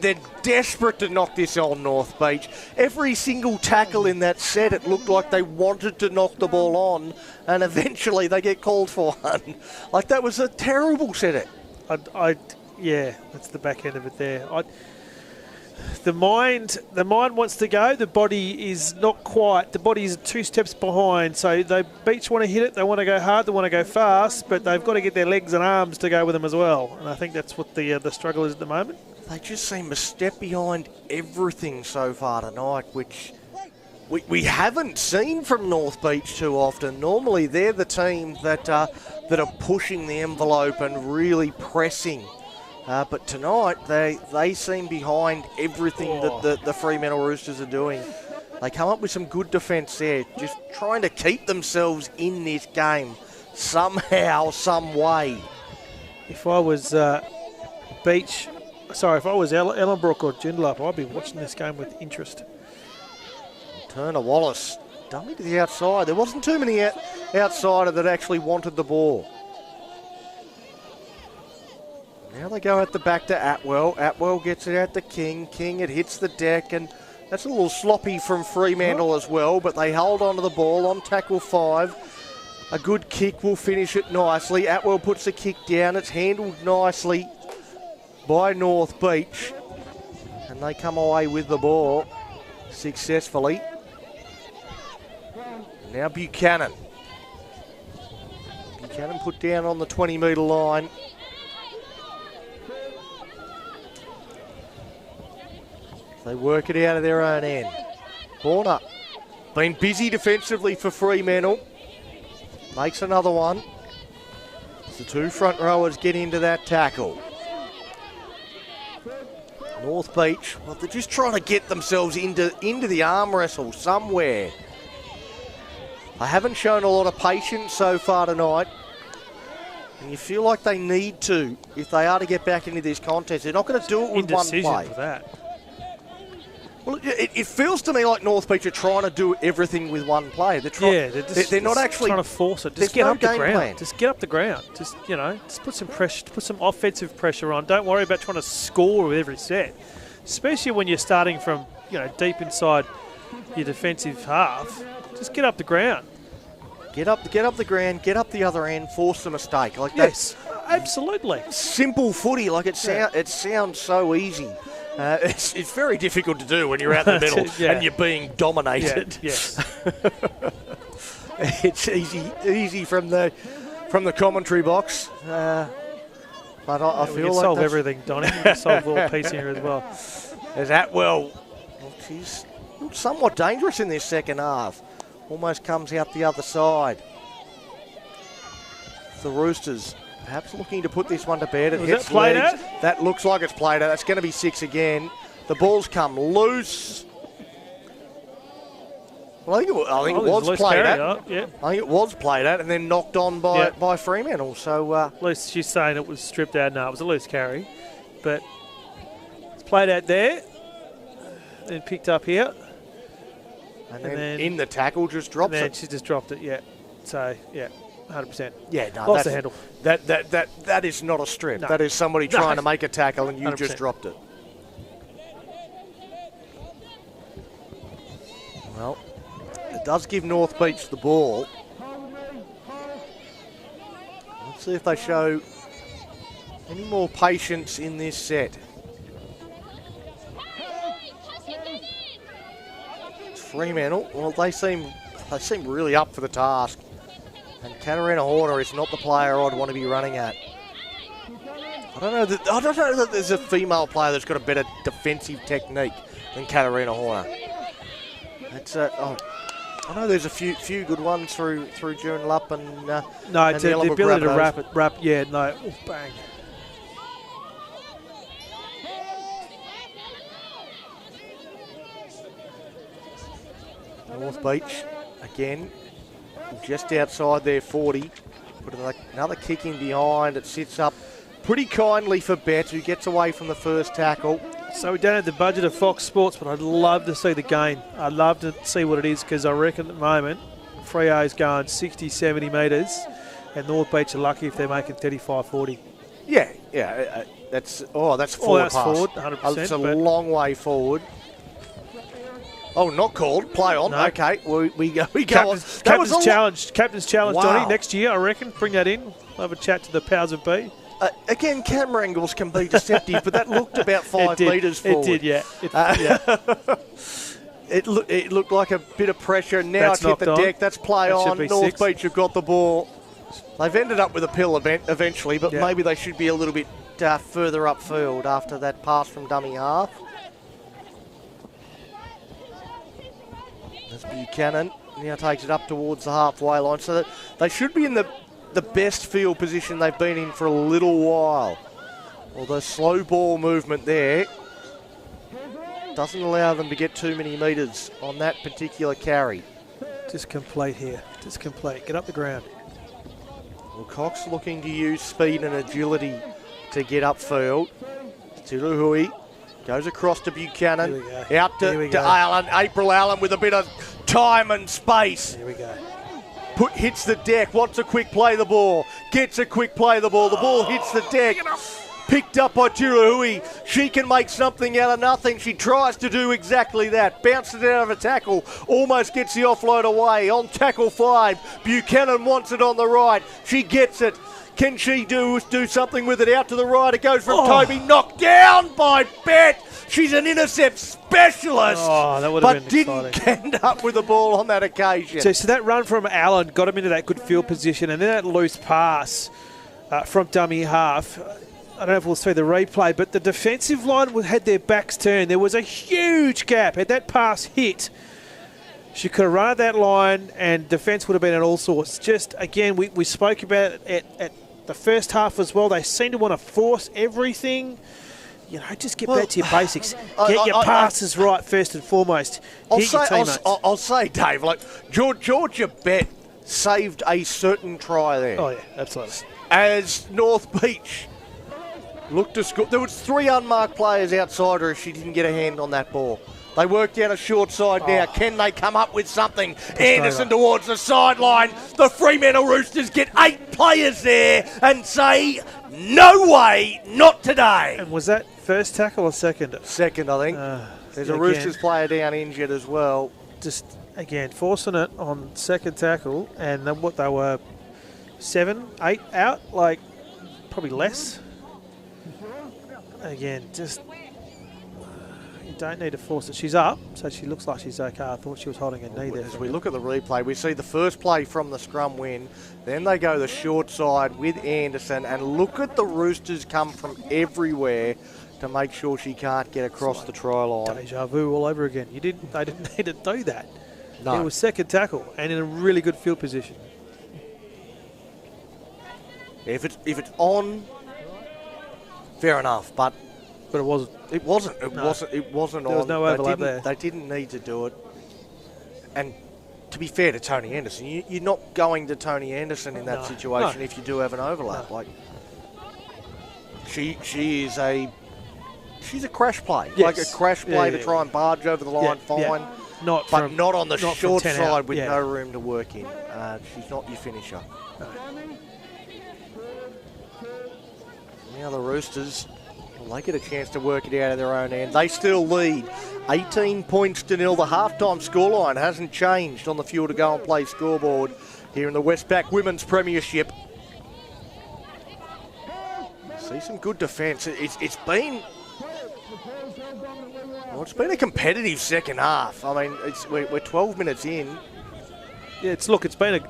desperate to knock this on North Beach. Every single tackle in that set, it looked like they wanted to knock the ball on, and eventually they get called for one. Like, that was a terrible set. Yeah, that's the back end of it there. The mind wants to go. The body is not quite. The body is 2 steps behind. So they each want to hit it. They want to go hard. They want to go fast. But they've got to get their legs and arms to go with them as well. And I think that's what the struggle is at the moment. They just seem a step behind everything so far tonight, which we haven't seen from North Beach too often. Normally they're the team that are pushing the envelope and really pressing. But tonight they seem behind everything that the Fremantle Roosters are doing. They come up with some good defence there, just trying to keep themselves in this game somehow, some way. If I was Beach, sorry, if I was Ellenbrook or Joondalup, I'd be watching this game with interest. Turner Wallace, dummy to the outside. There wasn't too many outsider that actually wanted the ball. Now they go at the back to Atwell. Atwell gets it out to King. King, it hits the deck, and that's a little sloppy from Fremantle as well, but they hold on to the ball on tackle 5. A good kick will finish it nicely. Atwell puts the kick down. It's handled nicely by North Beach, and they come away with the ball successfully. Now Buchanan. Buchanan put down on the 20-metre line. They work it out of their own end. Horner, been busy defensively for Fremantle. Makes another one. As the 2 front rowers get into that tackle. North Beach, well, they're just trying to get themselves into the arm wrestle somewhere. They haven't shown a lot of patience so far tonight. And you feel like they need to if they are to get back into this contest. They're not going to do it with one play. For that. Well, it feels to me like North Beach are trying to do everything with one play. They're not actually trying to force it. Just get up the ground. Just get up the ground. Just just put some pressure, put some offensive pressure on. Don't worry about trying to score with every set, especially when you're starting from deep inside your defensive half. Just get up the ground. Get up the ground. Get up the other end. Force the mistake. Like yes, absolutely. Simple footy. Like it sounds so easy. It's very difficult to do when you're out in the middle and you're being dominated. Yeah, yes. It's easy from the commentary box. But I feel like solve everything, Donny. We can solve a little piece here as well. There's Atwell. She's somewhat dangerous in this second half. Almost comes out the other side. The Roosters perhaps looking to put this one to bed. It hits played legs. out? That looks like it's played out. That's going to be 6 again. The ball's come loose. Well, I think it was played at. Yeah. I think it was played at and then knocked on by Fremantle. So at least she's saying it was stripped out. No, it was a loose carry, but it's played out there, then picked up here, and then in the tackle just drops and then it. She just dropped it. Yeah. So 100%. Yeah, no, lost the handle. That is not a strip. No. That is somebody trying to make a tackle and you 100%. Just dropped it. Well, it does give North Beach the ball. Let's see if they show any more patience in this set. It's Fremantle. Well, they seem really up for the task. And Katarina Horner is not the player I'd want to be running at. I don't know that there's a female player that's got a better defensive technique than Katarina Horner. It's I know there's a few good ones through Joondalup and no, it's the ability to wrap. Yeah, no, bang. North Beach again. Just outside their 40. Put another kick in behind. It sits up pretty kindly for Bet, who gets away from the first tackle. So we don't have the budget of Fox Sports, but I'd love to see the game. I'd love to see what it is, because I reckon at the moment Freo's going 60, 70 metres, and North Beach are lucky if they're making 35, 40. Yeah. That's forward pass. Forward, 100%. It's a long way forward. Oh, not called. Play on. No. Okay, we go on. Captain's challenge, wow. Donny, next year, I reckon. Bring that in. We'll have a chat to the powers of B. Again, camera angles can be deceptive, but that looked about 5 metres forward. It did, yeah. It looked like a bit of pressure. Now it's hit the deck. That's play on. North Beach have got the ball. They've ended up with a pill eventually, but maybe they should be a little bit further upfield after that pass from dummy half. As Buchanan now takes it up towards the halfway line, so that they should be in the best field position they've been in for a little while. Although slow ball movement there doesn't allow them to get too many metres on that particular carry. Just complete here. Just complete. Get up the ground. Well, Cox looking to use speed and agility to get upfield. Tiruhui goes across to Buchanan. Out to Allen. April Allen with a bit of time and space. Here we go. Hits the deck. Wants a quick play the ball. Gets a quick play the ball. The ball hits the deck. Picked up by Tiruhui. She can make something out of nothing. She tries to do exactly that. Bounces it out of a tackle. Almost gets the offload away. On tackle 5. Buchanan wants it on the right. She gets it. Can she do something with it? Out to the right. It goes from Toby. Knocked down by Bet. She's an intercept specialist. Oh, that would have been didn't exciting. end up with the ball on that occasion. So that run from Allen got him into that good field position, and then that loose pass from dummy half. I don't know if we'll see the replay, but the defensive line had their backs turned. There was a huge gap. Had that pass hit, she could have run at that line and defence would have been at all sorts. Just, again, we spoke about it at the first half as well. They seem to want to force everything. You know, just get back to your basics. Get your passes right first and foremost. I'll say, Dave, like Georgia Bet saved a certain try there. Oh, yeah, absolutely. As North Beach looked to score. There was 3 unmarked players outside her if she didn't get a hand on that ball. They worked down a short side now. Can they come up with something? Anderson towards the sideline. The Fremantle Roosters get 8 players there and say, no way, not today. And was that first tackle or second? Second, I think. There's a Roosters player down injured as well. Just, again, forcing it on second tackle, and then what they were 7, 8 out, like probably less. Again, just you don't need to force it. She's up, so she looks like she's okay. I thought she was holding her knee there. As we look at the replay, we see the first play from the scrum win. Then they go the short side with Anderson, and look at the Roosters come from everywhere to make sure she can't get across the try line. Deja vu all over again. They didn't need to do that. No. It was second tackle and in a really good field position. If it's on, fair enough, but it wasn't. It wasn't. It wasn't on. There was no overlap there. They didn't need to do it. And to be fair to Tony Anderson, you're not going to Tony Anderson in that situation if you do have an overlap. No. Like she's a crash play, yes. like a crash play to try and barge over the line. Fine, not on the short side out. with no room to work in. She's not your finisher. No. Now the Roosters, they get a chance to work it out of their own end. They still lead 18 points to 0. The halftime scoreline hasn't changed on the Fuel to Go and Play scoreboard here in the Westpac Women's Premiership. See some good defence. It's been a competitive second half. I mean, we're 12 minutes in. Yeah, it's been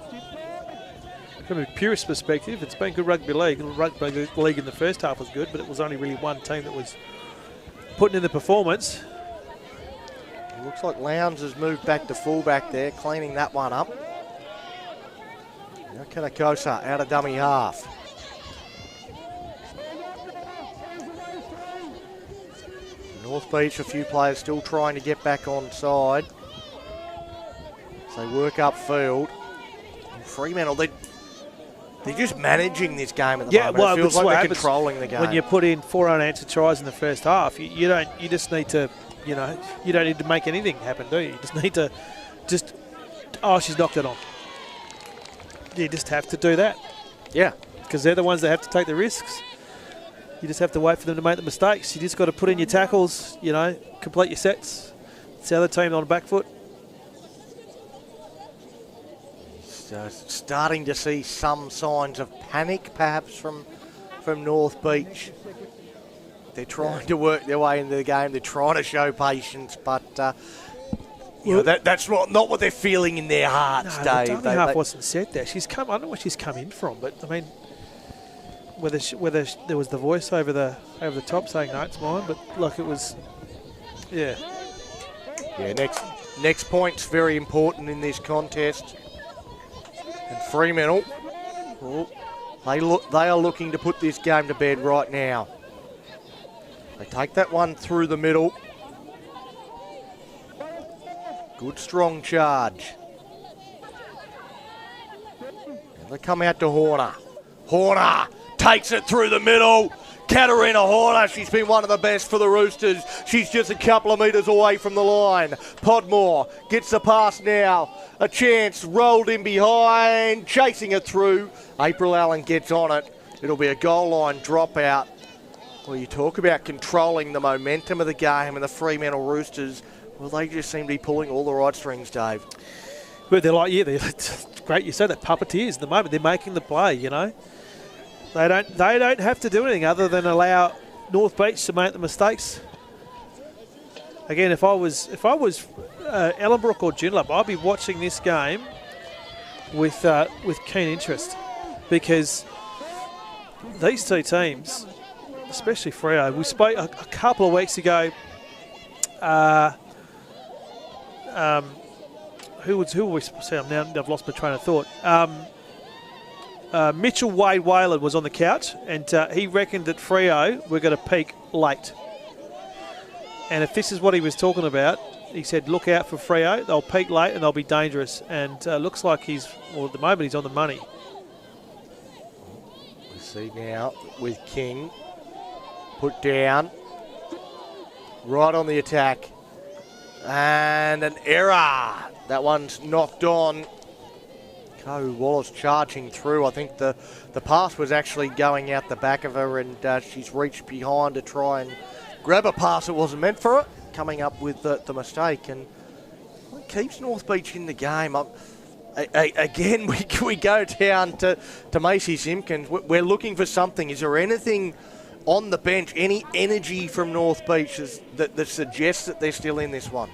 from a purist perspective, it's been good rugby league. Rugby league in the first half was good, but it was only really one team that was putting in the performance. It looks like Lowndes has moved back to fullback there, cleaning that one up. Now Kanakosa out of dummy half. North Beach, a few players still trying to get back on side. So they work upfield. And Fremantle, they're just managing this game at the moment. Well, it feels like they're controlling the game. When you put in 4 unanswered tries in the first half, you just need to, you don't need to make anything happen, do you? You just need to she's knocked it on. You just have to do that. Yeah. Because they're the ones that have to take the risks. You just have to wait for them to make the mistakes. You just got to put in your tackles, complete your sets. It's the other team on the back foot. So starting to see some signs of panic, perhaps, from North Beach. They're trying to work their way into the game. They're trying to show patience, but that's not what they're feeling in their hearts, Dave. The dummy half wasn't set there. I don't know where she's come in from, but I mean, whether there was the voice over the top saying no, it's mine, but like it was, yeah. Yeah, Next point's very important in this contest. And Fremantle, they are looking to put this game to bed right now. They take that one through the middle. Good strong charge. And they come out to Horner. Horner takes it through the middle. Katarina Horner, she's been one of the best for the Roosters. She's just a couple of metres away from the line. Podmore gets the pass now. A chance, rolled in behind, chasing it through. April Allen gets on it. It'll be a goal line dropout. Well, you talk about controlling the momentum of the game, and the Fremantle Roosters, well, they just seem to be pulling all the right strings, Dave. Well, they're like, it's great you said that, puppeteers. At the moment, they're making the play, you know. They don't have to do anything other than allow North Beach to make the mistakes. Again, if I was Ellenbrook or Joondalup, I'd be watching this game with keen interest, because these two teams, especially Freo, we spoke a couple of weeks ago. Who were we see? I've lost my train of thought. Mitchell Wade-Whalen was on the couch, and he reckoned that Freo were going to peak late. And if this is what he was talking about, he said, look out for Freo. They'll peak late and they'll be dangerous. And looks like at the moment, he's on the money. We see now with King. Put down. Right on the attack. And an error. That one's knocked on. Ko Wallace charging through. I think the pass was actually going out the back of her, and she's reached behind to try and grab a pass that wasn't meant for it, coming up with the mistake, and it keeps North Beach in the game. Again, we go down to Macy Simpkins. We're looking for something. Is there anything on the bench, any energy from North Beach that suggests that they're still in this one?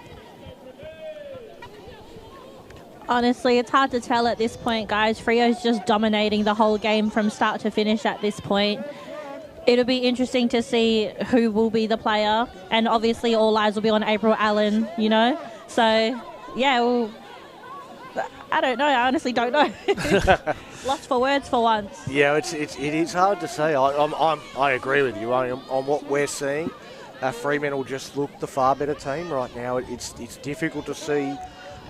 Honestly, it's hard to tell at this point, guys. Freo's just dominating the whole game from start to finish at this point. It'll be interesting to see who will be the player, and obviously all eyes will be on April Allen, you know. So, yeah, well, I don't know. I honestly don't know. Lost for words for once. Yeah, it is hard to say. I agree with you on what we're seeing. Fremantle just look the far better team right now. It's difficult to see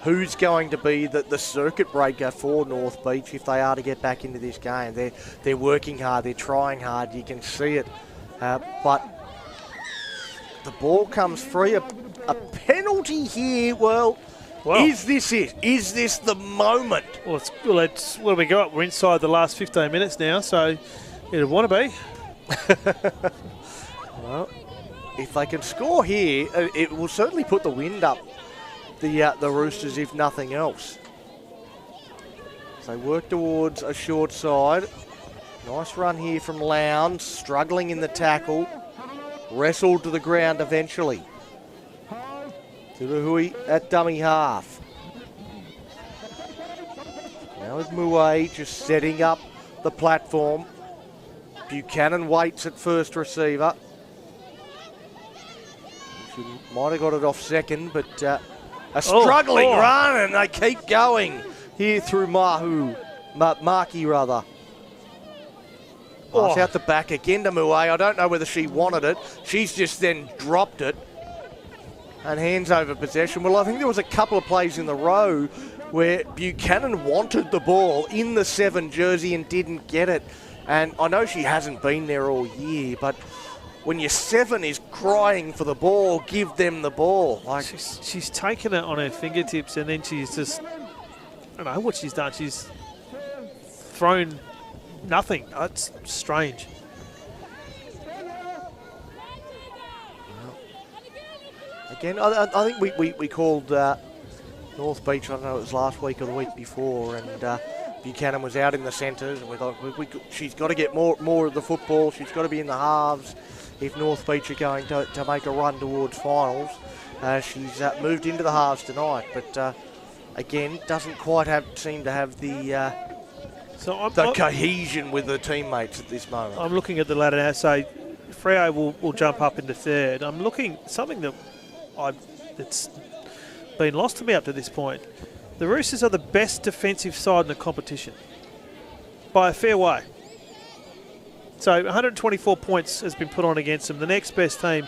who's going to be the circuit breaker for North Beach if they are to get back into this game. They're working hard, they're trying hard, you can see it. But the ball comes free. A penalty here, well, is this it? Is this the moment? Well, it's what have we got? We're inside the last 15 minutes now, so it'd want to be. Well, if they can score here, it will certainly put the wind up the Roosters, if nothing else. So they work towards a short side. Nice run here from Lowndes, struggling in the tackle. Wrestled to the ground eventually. Turuhui at dummy half. Now with Muay just setting up the platform. Buchanan waits at first receiver. She might have got it off second, but a struggling run, and they keep going here through Markey rather. Pass out the back again to Muay. I don't know whether she wanted it. She's just then dropped it and hands over possession. Well, I think there was a couple of plays in the row where Buchanan wanted the ball in the 7 jersey and didn't get it. And I know she hasn't been there all year, but when your 7 is crying for the ball, give them the ball. Like she's taken it on her fingertips, and then she's just, I don't know what she's done. She's thrown nothing. It's strange. Again, I think we called North Beach, I don't know, it was last week or the week before, and Buchanan was out in the centres, and we thought she's got to get more of the football. She's got to be in the halves if North Beach are going to make a run towards finals. She's moved into the halves tonight, but again, doesn't quite seem to have the cohesion with the teammates at this moment. I'm looking at the ladder now, so Freo will jump up into third. I'm looking something that's been lost to me up to this point. The Roosters are the best defensive side in the competition by a fair way. So 124 points has been put on against them. The next best team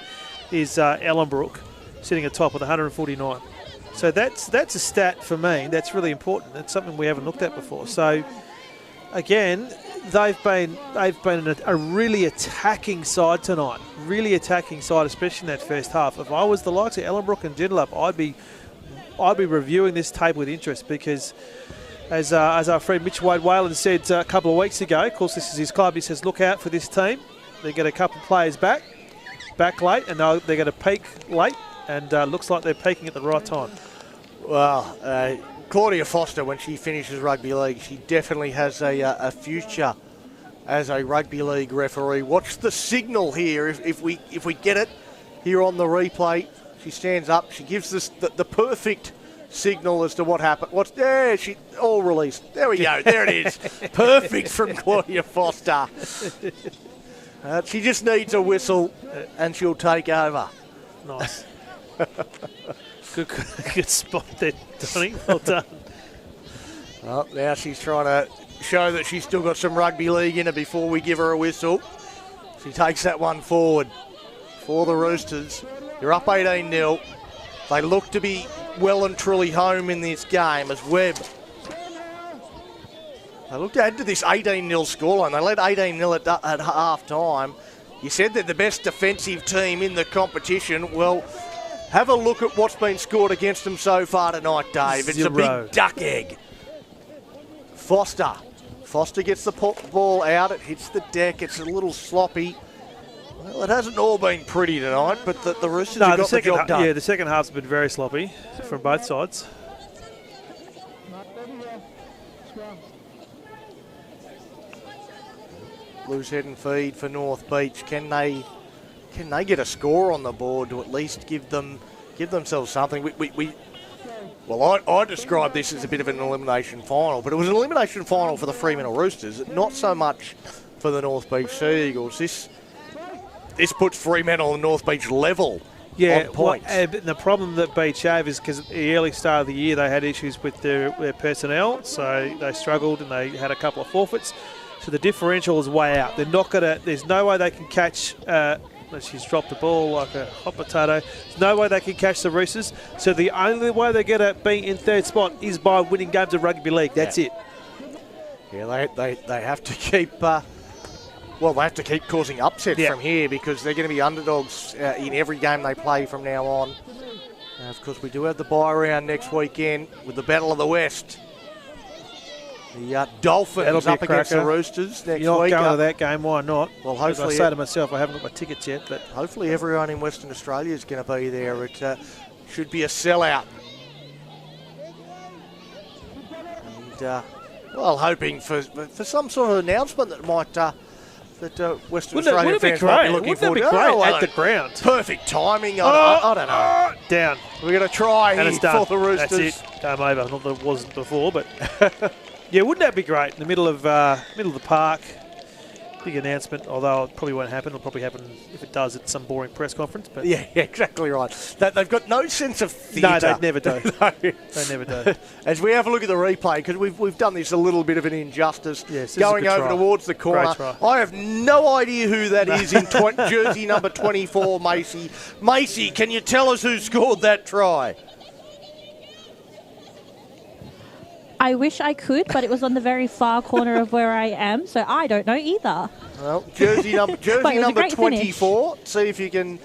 is Ellenbrook, sitting atop with 149. So that's a stat for me. That's really important. That's something we haven't looked at before. So again, they've been a really attacking side tonight. Really attacking side, especially in that first half. If I was the likes of Ellenbrook and Joondalup, I'd be reviewing this tape with interest because, as our friend Mitch Wade-Whalen said a couple of weeks ago, of course this is his club, he says look out for this team. They get a couple of players back late, and they're going to peak late, and looks like they're peaking at the right time. Well, Claudia Foster, when she finishes rugby league, she definitely has a future as a rugby league referee. Watch the signal here. If we get it here on the replay, she stands up. She gives us the perfect signal as to what happened. What's there? She all released. There we go. There it is. Perfect from Claudia Foster. She just needs a whistle, and she'll take over. Nice. Good spot there, Donnie. Well done. Well, now she's trying to show that she's still got some rugby league in her before we give her a whistle. She takes that one forward for the Roosters. They're up 18-0. They look to be well and truly home in this game as Webb. They look to add to this 18-0 scoreline. They led 18-0 at half-time. You said they're the best defensive team in the competition. Well, have a look at what's been scored against them so far tonight, Dave. It's a big duck egg. Foster gets the ball out. It hits the deck. It's a little sloppy. Well, it hasn't all been pretty tonight, but the Roosters have got the job done. Yeah, the second half's been very sloppy from both sides. Loose head and feed for North Beach. Can they get a score on the board to at least give themselves something? I describe this as a bit of an elimination final, but it was an elimination final for the Fremantle Roosters, not so much for the North Beach Sea Eagles. This puts Fremantle and North Beach level on points. But the problem that Beach have is because at the early start of the year they had issues with their personnel, so they struggled and they had a couple of forfeits. So the differential is way out. They're not gonna. There's no way they can catch. She's dropped the ball like a hot potato. There's no way they can catch the Roosters. So the only way they're going to be in third spot is by winning games of rugby league. That's it. Yeah, they have to keep. They have to keep causing upsets from here because they're going to be underdogs in every game they play from now on. Of course, we do have the bye round next weekend with the Battle of the West. The Dolphins up against the Roosters next week. You're not going to that game, why not? Well, hopefully, I say to myself, I haven't got my tickets yet, but hopefully everyone in Western Australia is going to be there. It should be a sellout. And hoping for some sort of announcement that might Western Australian fans might be looking forward to. Wouldn't that be great at the ground? Perfect timing. I don't know. Down. We're going to try and here for the Roosters. That's it. Game over. Not that it wasn't before, but yeah, wouldn't that be great in the middle of the park? Big announcement, although it probably won't happen. It'll probably happen if it does at some boring press conference. But yeah, exactly right. They've got no sense of theatre. No, they never do. No. They never do. As we have a look at the replay, because we've done this a little bit of an injustice, yes, going over towards the corner. I have no idea who that is in jersey number 24, Macy. Macy, can you tell us who scored that try? I wish I could, but it was on the very far corner of where I am, so I don't know either. Well, jersey number 24. See if you can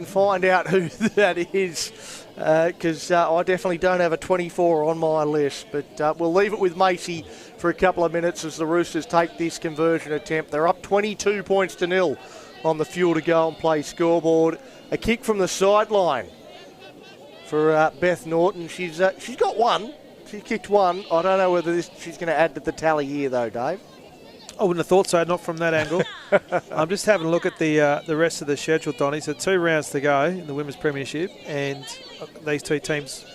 find out who that is, because I definitely don't have a 24 on my list. But we'll leave it with Macy for a couple of minutes as the Roosters take this conversion attempt. They're up 22 points to 0 on the fuel to go and play scoreboard. A kick from the sideline for Beth Norton. She's got one. She kicked one. I don't know whether she's going to add to the tally here, though, Dave. I wouldn't have thought so, not from that angle. I'm just having a look at the rest of the schedule, Donnie. So 2 rounds to go in the Women's Premiership, and these two teams,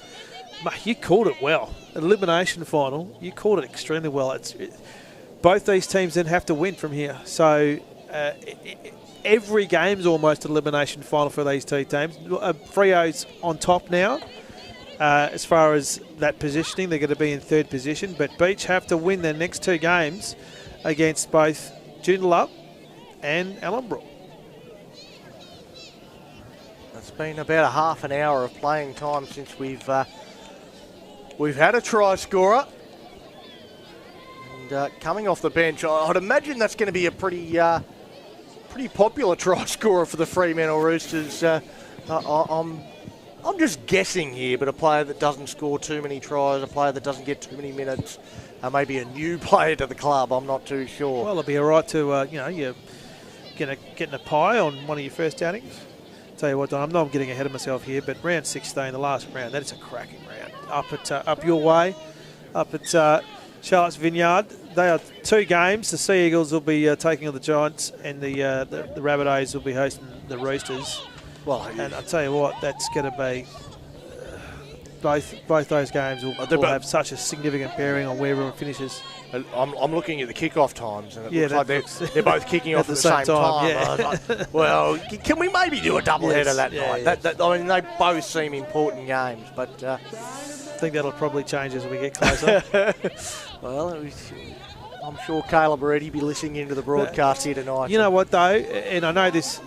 mate, you called it well. Elimination final, you called it extremely well. Both these teams then have to win from here. So every game's almost an elimination final for these two teams. Freo's on top now. as far as that positioning. They're going to be in third position, but Beach have to win their next 2 games against both Joondalup and Ellenbrook. It's been about a half an hour of playing time since we've had a try scorer. And coming off the bench, I'd imagine that's going to be a pretty popular try scorer for the Fremantle Roosters. I'm just guessing here, but a player that doesn't score too many tries, a player that doesn't get too many minutes, maybe a new player to the club. I'm not too sure. Well, it'll be all right to, you're getting a pie on one of your first outings. Tell you what, Don, I know I'm getting ahead of myself here, but round 16, the last round, that is a cracking round. Up your way, up at Charlotte's Vineyard. They are 2 games. The Sea Eagles will be taking on the Giants, and the Rabbitohs will be hosting the Roosters. Well, and I'll tell you what, that's going to be both those games will have such a significant bearing on where everyone finishes. I'm looking at the kick-off times, and it Yeah, looks like they're both kicking off at the same time. Yeah. I was like, well, can we maybe do a doubleheader that night? Yeah. I mean, they both seem important games, but I think that'll probably change as we get closer. well, I'm sure Caleb Reddy be listening into the broadcast here tonight. You know what, though, and I know this,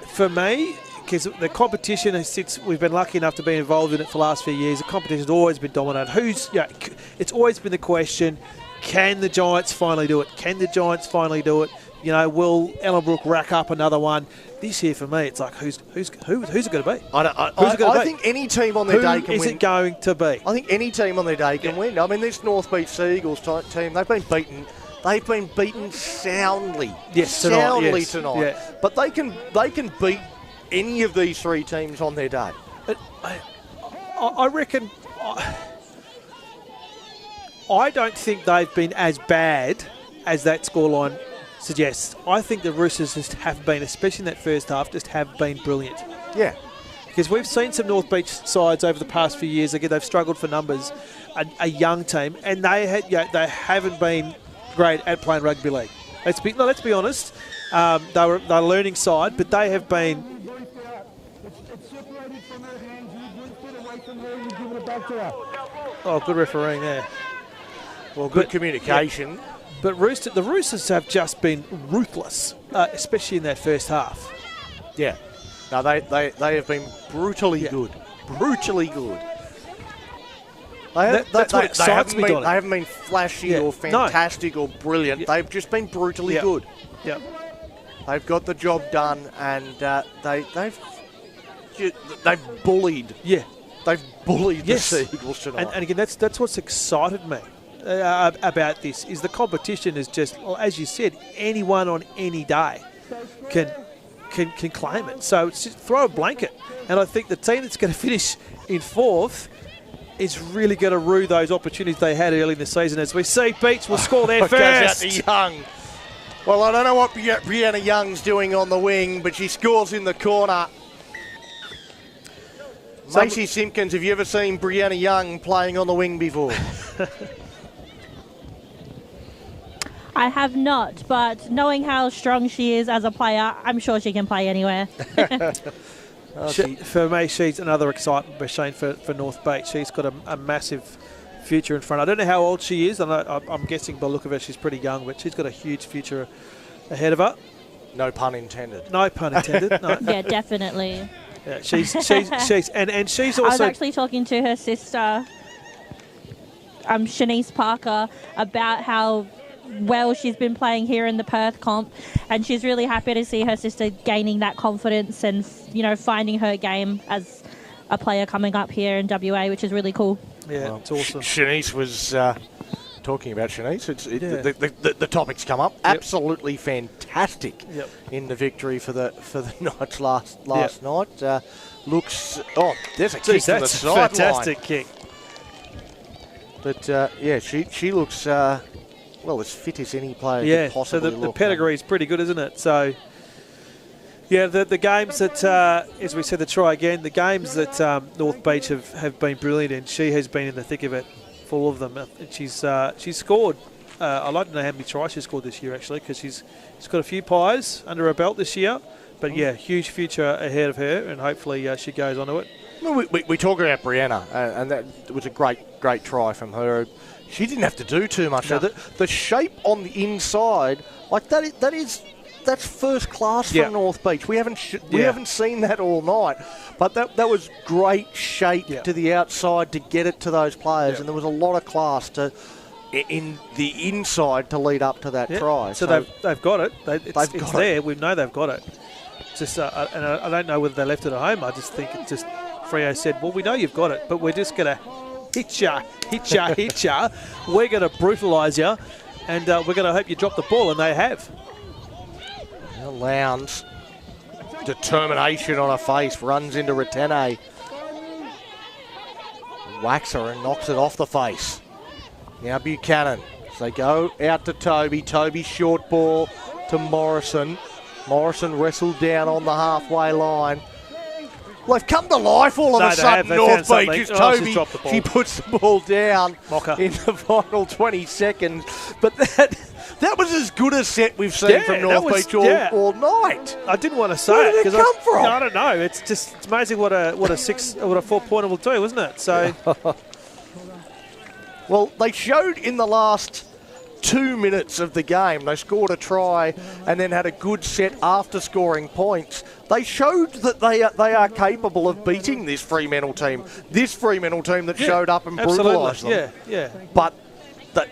for me, because the competition, since we've been lucky enough to be involved in it for the last few years, the competition's always been dominant. It's always been the question, can the Giants finally do it? Can the Giants finally do it? Will Ellenbrook rack up another one? This year, for me, it's like, who's it going to be? I think any team on their day can win. Who is it going to be? I think any team on their day can win. I mean, this North Beach Sea Eagles team, they've been beaten soundly. Tonight. Yeah. But they can beat any of these 3 teams on their day. I reckon. I don't think they've been as bad as that scoreline suggests. I think the Roosters just have been, especially in that first half, just have been brilliant. Yeah. Because we've seen some North Beach sides over the past few years. Again, they've struggled for numbers. A young team, and they haven't been great at playing rugby league. Let's be honest. They're a learning side, but they have been. It's separated from her hands. You briefed it away from her. You give it back to her. Oh, good refereeing there. Well, good communication. Yeah. But the Roosters have just been ruthless, especially in that first half. Yeah. No, they have been brutally good. Brutally good. That's what excites me, Donny. They haven't been flashy or fantastic or brilliant. Yeah. They've just been brutally good. Yeah. They've got the job done, and they've bullied. Yeah. They've bullied the Sea Eagles tonight. And again, that's what's excited me about this, is the competition is just, as you said, anyone on any day can claim it. So it's just throw a blanket. And I think the team that's going to finish in 4th is really going to rue those opportunities they had early in the season. As we see, Beach will score their first. Goes out to Young. Well, I don't know what Brianna Young's doing on the wing, but she scores in the corner. Macy Simpkins, have you ever seen Brianna Young playing on the wing before? I have not, but knowing how strong she is as a player, I'm sure she can play anywhere. For me, she's another excitement machine for North Beach. She's got a massive future in front. I don't know how old she is. I'm guessing by the look of her, she's pretty young, but she's got a huge future ahead of her. No pun intended. No pun intended. No. Yeah, definitely. Yeah, she's and she's also. I was actually talking to her sister, Shanice Parker, about how well she's been playing here in the Perth comp, and she's really happy to see her sister gaining that confidence and finding her game as a player coming up here in WA, which is really cool. Yeah, it's awesome. Shanice was talking about Shanice. The topic's come up. Yep. Absolutely fantastic in the victory for the Knights last night. There's a kick from the sideline. Fantastic kick. But she looks as fit as any player could possibly look. So the pedigree is pretty good, isn't it? So, yeah, the games that, as we said, the games that North Beach have been brilliant in, she has been in the thick of it for all of them. She's scored. I'd like to know how many tries she scored this year, actually, because she's got a few pies under her belt this year. But, huge future ahead of her, and hopefully she goes on to it. Well, we talk about Brianna, and that was a great try from her. She didn't have to do too much. No. The shape on the inside, like that's first class from North Beach. We haven't seen that all night, but that was great shape to the outside to get it to those players, and there was a lot of class in the inside to lead up to that try. So they've got it. It's there. We know they've got it. Just and I don't know whether they left it at home. I just think it's just Freo said, well, we know you've got it, but we're just going to hit ya. We're going to brutalise you, and we're going to hope you drop the ball, and they have. Lowndes, determination on her face, runs into Ratene. Whacks her and knocks it off the face. Now Buchanan. So they go out to Toby. Toby short ball to Morrison. Morrison wrestled down on the halfway line. Well, they've come to life all of a sudden, North Beach. It's Toby. She puts the ball down in the final 20 seconds. But that was as good a set we've seen from North Beach all night. I didn't want to say Where did it come from? I don't know. It's amazing what a 4-pointer will do, isn't it? So, well, they showed in the last 2 minutes of the game. They scored a try and then had a good set after scoring points. They showed that they are capable of beating this Fremantle team. This Fremantle team that showed up and brutalised them. Yeah. But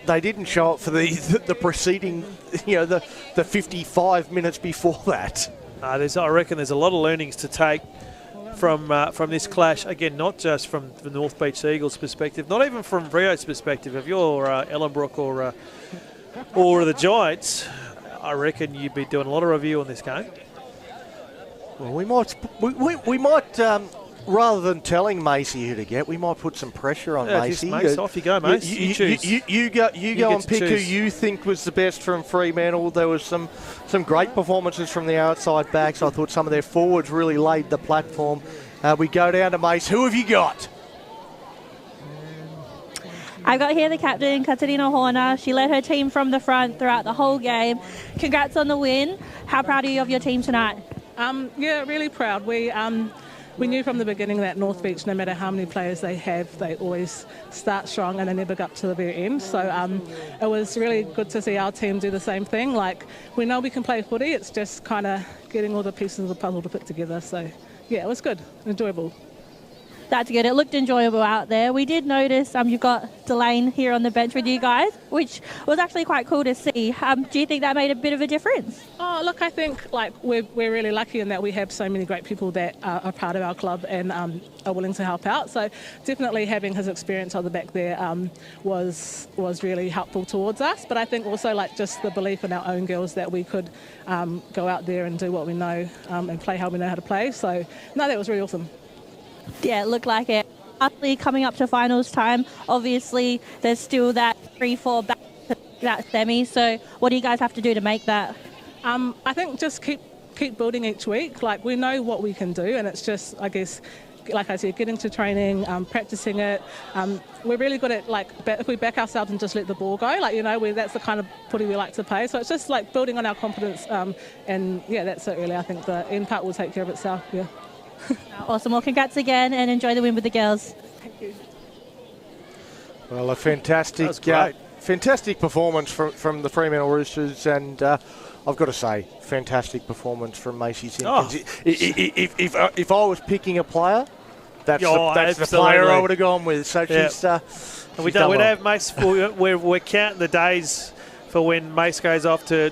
they didn't show up for the preceding, the 55 minutes before that. I reckon there's a lot of learnings to take from this clash. Again, not just from the North Beach Eagles' perspective, not even from Freo's perspective. If you're Ellenbrook or the Giants, I reckon you'd be doing a lot of review on this game. Well, we might rather than telling Macy who to get, we might put some pressure on Macy. Off you go, Mace. You choose. You go and pick who you think was the best from Fremantle. There was some great performances from the outside backs. I thought some of their forwards really laid the platform. We go down to Mace. Who have you got? I've got here the captain, Katarina Horner. She led her team from the front throughout the whole game. Congrats on the win. How proud are you of your team tonight? Yeah, really proud. We knew from the beginning that North Beach, no matter how many players they have, they always start strong and they never go up to the very end. So it was really good to see our team do the same thing. Like, we know we can play footy. It's just kind of getting all the pieces of the puzzle to put together. So, yeah, it was good. Enjoyable. That's good. It looked enjoyable out there. We did notice you've got Delane here on the bench with you guys, which was actually quite cool to see. Do you think that made a bit of a difference? Oh, look, I think we're really lucky in that we have so many great people that are part of our club and are willing to help out. So definitely having his experience on the back there was really helpful towards us. But I think also just the belief in our own girls that we could go out there and do what we know and play how we know how to play. So, no, that was really awesome. Yeah, it looked like it. Actually, coming up to finals time, obviously there's still that 3-4 back to that semi. So what do you guys have to do to make that? I think just keep building each week. Like, we know what we can do, and it's just, I guess, like I said, getting to training, practicing it. We're really good at, if we back ourselves and just let the ball go, that's the kind of footy we like to play. So it's just building on our confidence, and yeah, that's it really. I think the end part will take care of itself. Yeah. Awesome. Well, congrats again and enjoy the win with the girls. Thank you. Well, a fantastic performance from the Fremantle Roosters, and I've got to say, fantastic performance from Macy Simpkins. If I was picking a player, that's the player I would have gone with. So we don't have Mace. We're counting the days for when Mace goes off to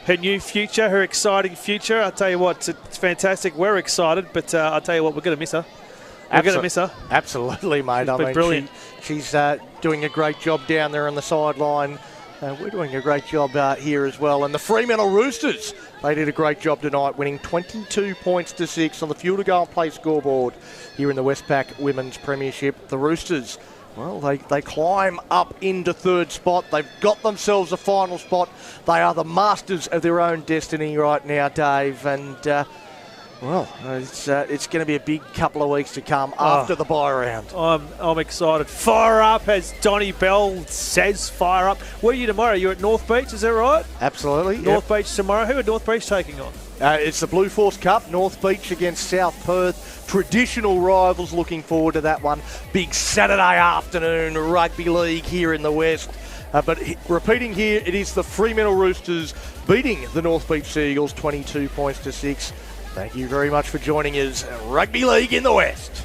her new future, her exciting future. I'll tell you what, it's fantastic. We're excited, but I'll tell you what, we're going to miss her. We're going to miss her. Absolutely, mate. Brilliant. She's doing a great job down there on the sideline. We're doing a great job here as well. And the Fremantle Roosters, they did a great job tonight, winning 22 points to 6 on the Fuel to Go and Play scoreboard here in the Westpac Women's Premiership. The Roosters, well, they climb up into third spot. They've got themselves a final spot. They are the masters of their own destiny right now, Dave. And Well, it's going to be a big couple of weeks to come after the bye round. I'm excited. Fire up, as Donnie Bell says, fire up. Where are you tomorrow? You're at North Beach, is that right? Absolutely. North Beach tomorrow. Who are North Beach taking on? It's the Blue Force Cup, North Beach against South Perth. Traditional rivals, looking forward to that one. Big Saturday afternoon rugby league here in the West. But repeating here, it is the Fremantle Roosters beating the North Beach Seagulls 22 points to 6. Thank you very much for joining us. Rugby League in the West.